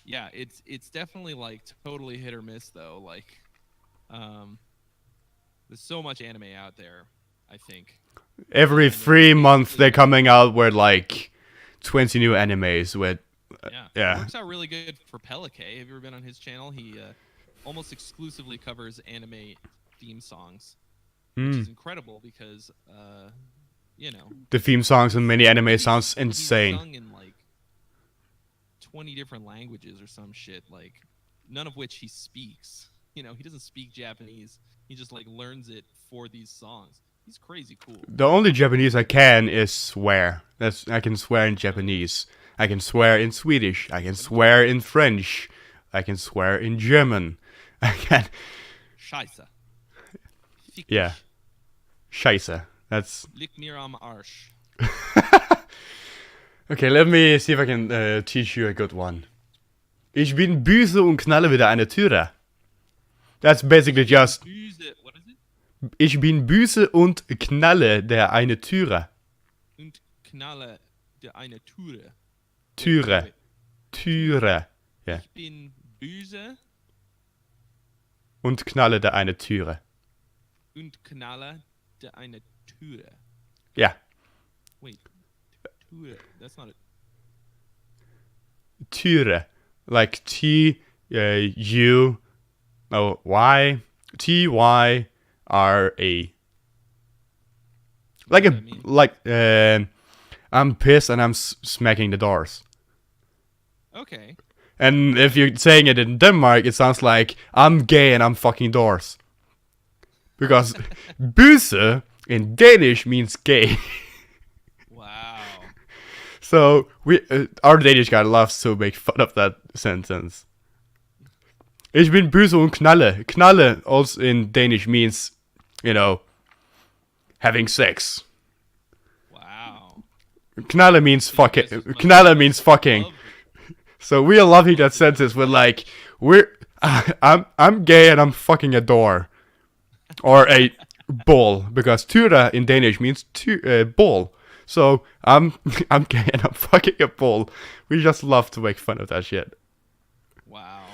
Yeah, it's definitely like totally hit or miss though. Like, there's so much anime out there, I think. Every 3 months they're coming out with like 20 new animes with It works out really good for Pelike. Have you ever been on his channel? He almost exclusively covers anime theme songs, which is incredible because the theme songs in many anime sounds insane. He's sung in like 20 different languages or some shit, like none of which he speaks. He doesn't speak Japanese. He just like learns it for these songs. He's crazy cool. The only Japanese I can is swear. I can swear in Japanese. I can swear in Swedish. I can swear in French. I can swear in German. I can. Scheiße. Yeah. Scheiße. That's. Lick mir am Arsch. Okay, let me see if I can teach you a good one. Ich bin böse und knalle wieder eine Türe. That's basically just. What is it? Ich bin böse und knalle der eine Türe. Und knalle der eine Türe. Türe. Türe. Ja. Ich bin böse. Und knalle der eine Türe. Und knalle der eine Türe. Ja. Wait. Türe. That's not it. Türe. Like T-U. Oh, Y. T-Y-R-A. I'm pissed and I'm smacking the doors. Okay. And if you're saying it in Denmark, it sounds like I'm gay and I'm fucking doors. Because bøse in Danish means gay. Wow. So our Danish guy loves to make fun of that sentence. Ich bin böse und knalle. Knalle also in Danish means, having sex. Wow. Knalle means fucking. Knalle means fucking. So we are loving that sentence with like I'm gay and I'm fucking a door, or a bull, because tura in Danish means bull. So I'm gay and I'm fucking a bull. We just love to make fun of that shit. Wow.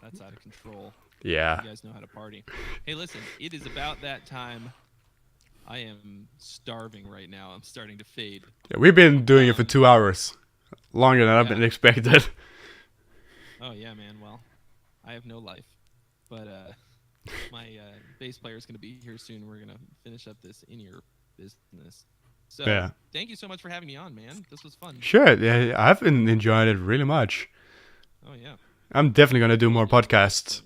That's out of control. Yeah. You guys know how to party. Hey, listen, it is about that time. I am starving right now. I'm starting to fade. Yeah, we've been doing it for 2 hours. Longer than I've been expected. Oh, yeah, man. Well, I have no life. But my bass player is going to be here soon. We're going to finish up this in-ear business. So, Thank you so much for having me on, man. This was fun. Sure. Yeah, I've been enjoying it really much. Oh, yeah. I'm definitely going to do more podcasts.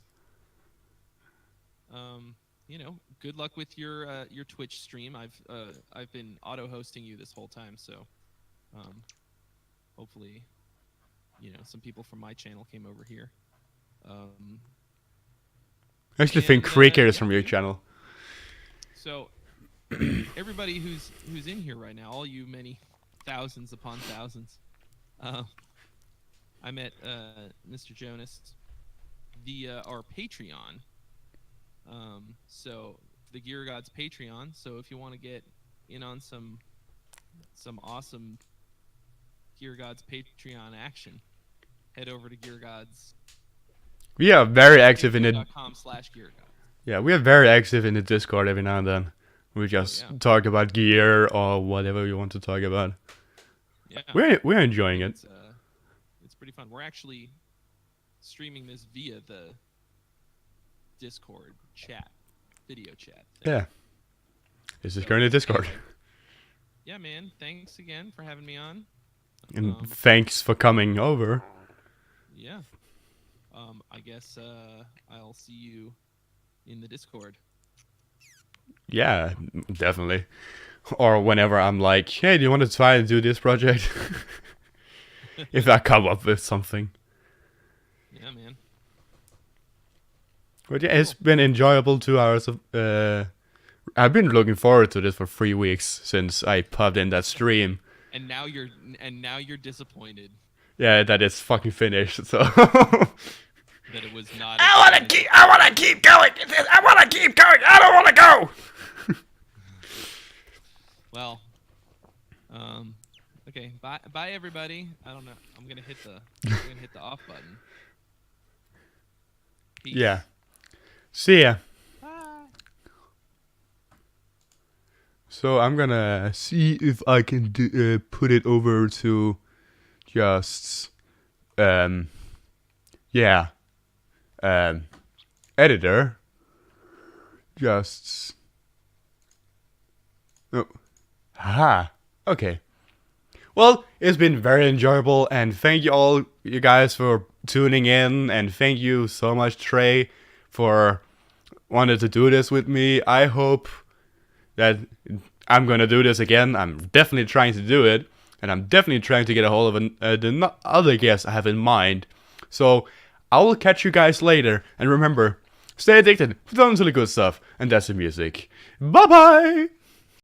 good luck with your Twitch stream. I've been auto hosting you this whole time, so hopefully, some people from my channel came over here. I actually think Cricket is from your dude. channel. So everybody who's in here right now, all you many thousands upon thousands, I met Mr. Jonas via our Patreon. So the Gear Gods Patreon. So if you want to get in on some awesome Gear Gods Patreon action, head over to Gear Gods. We are very active in it. .com/GearGods. Yeah, we are very active in the Discord every now and then. We just talk about gear or whatever we want to talk about. Yeah, We're enjoying it. It's pretty fun. We're actually streaming this via the Discord chat, video chat thing. Yeah. This is currently Discord. Yeah, man. Thanks again for having me on. And thanks for coming over. Yeah. I guess I'll see you in the Discord. Yeah, definitely. Or whenever I'm like, hey, do you want to try and do this project? If I come up with something. Yeah, man. But yeah, it's been enjoyable 2 hours of I've been looking forward to this for 3 weeks since I popped in that stream. And now you're disappointed Yeah, that it's fucking finished, so that it was not. I wanna keep going. I don't wanna go. Well, okay. Bye everybody. I don't know. I'm gonna hit the off button. Peace. yeah. See ya. Bye. So I'm gonna see if I can put it over to just editor. Just haha. Okay. Well, it's been very enjoyable, and thank you all, you guys, for tuning in, and thank you so much, Trey, for wanting to do this with me. I hope that I'm gonna do this again. I'm definitely trying to do it, and I'm definitely trying to get a hold of the other guests I have in mind. So I will catch you guys later, and remember, stay addicted, put on to the good stuff, and that's the music. Bye bye.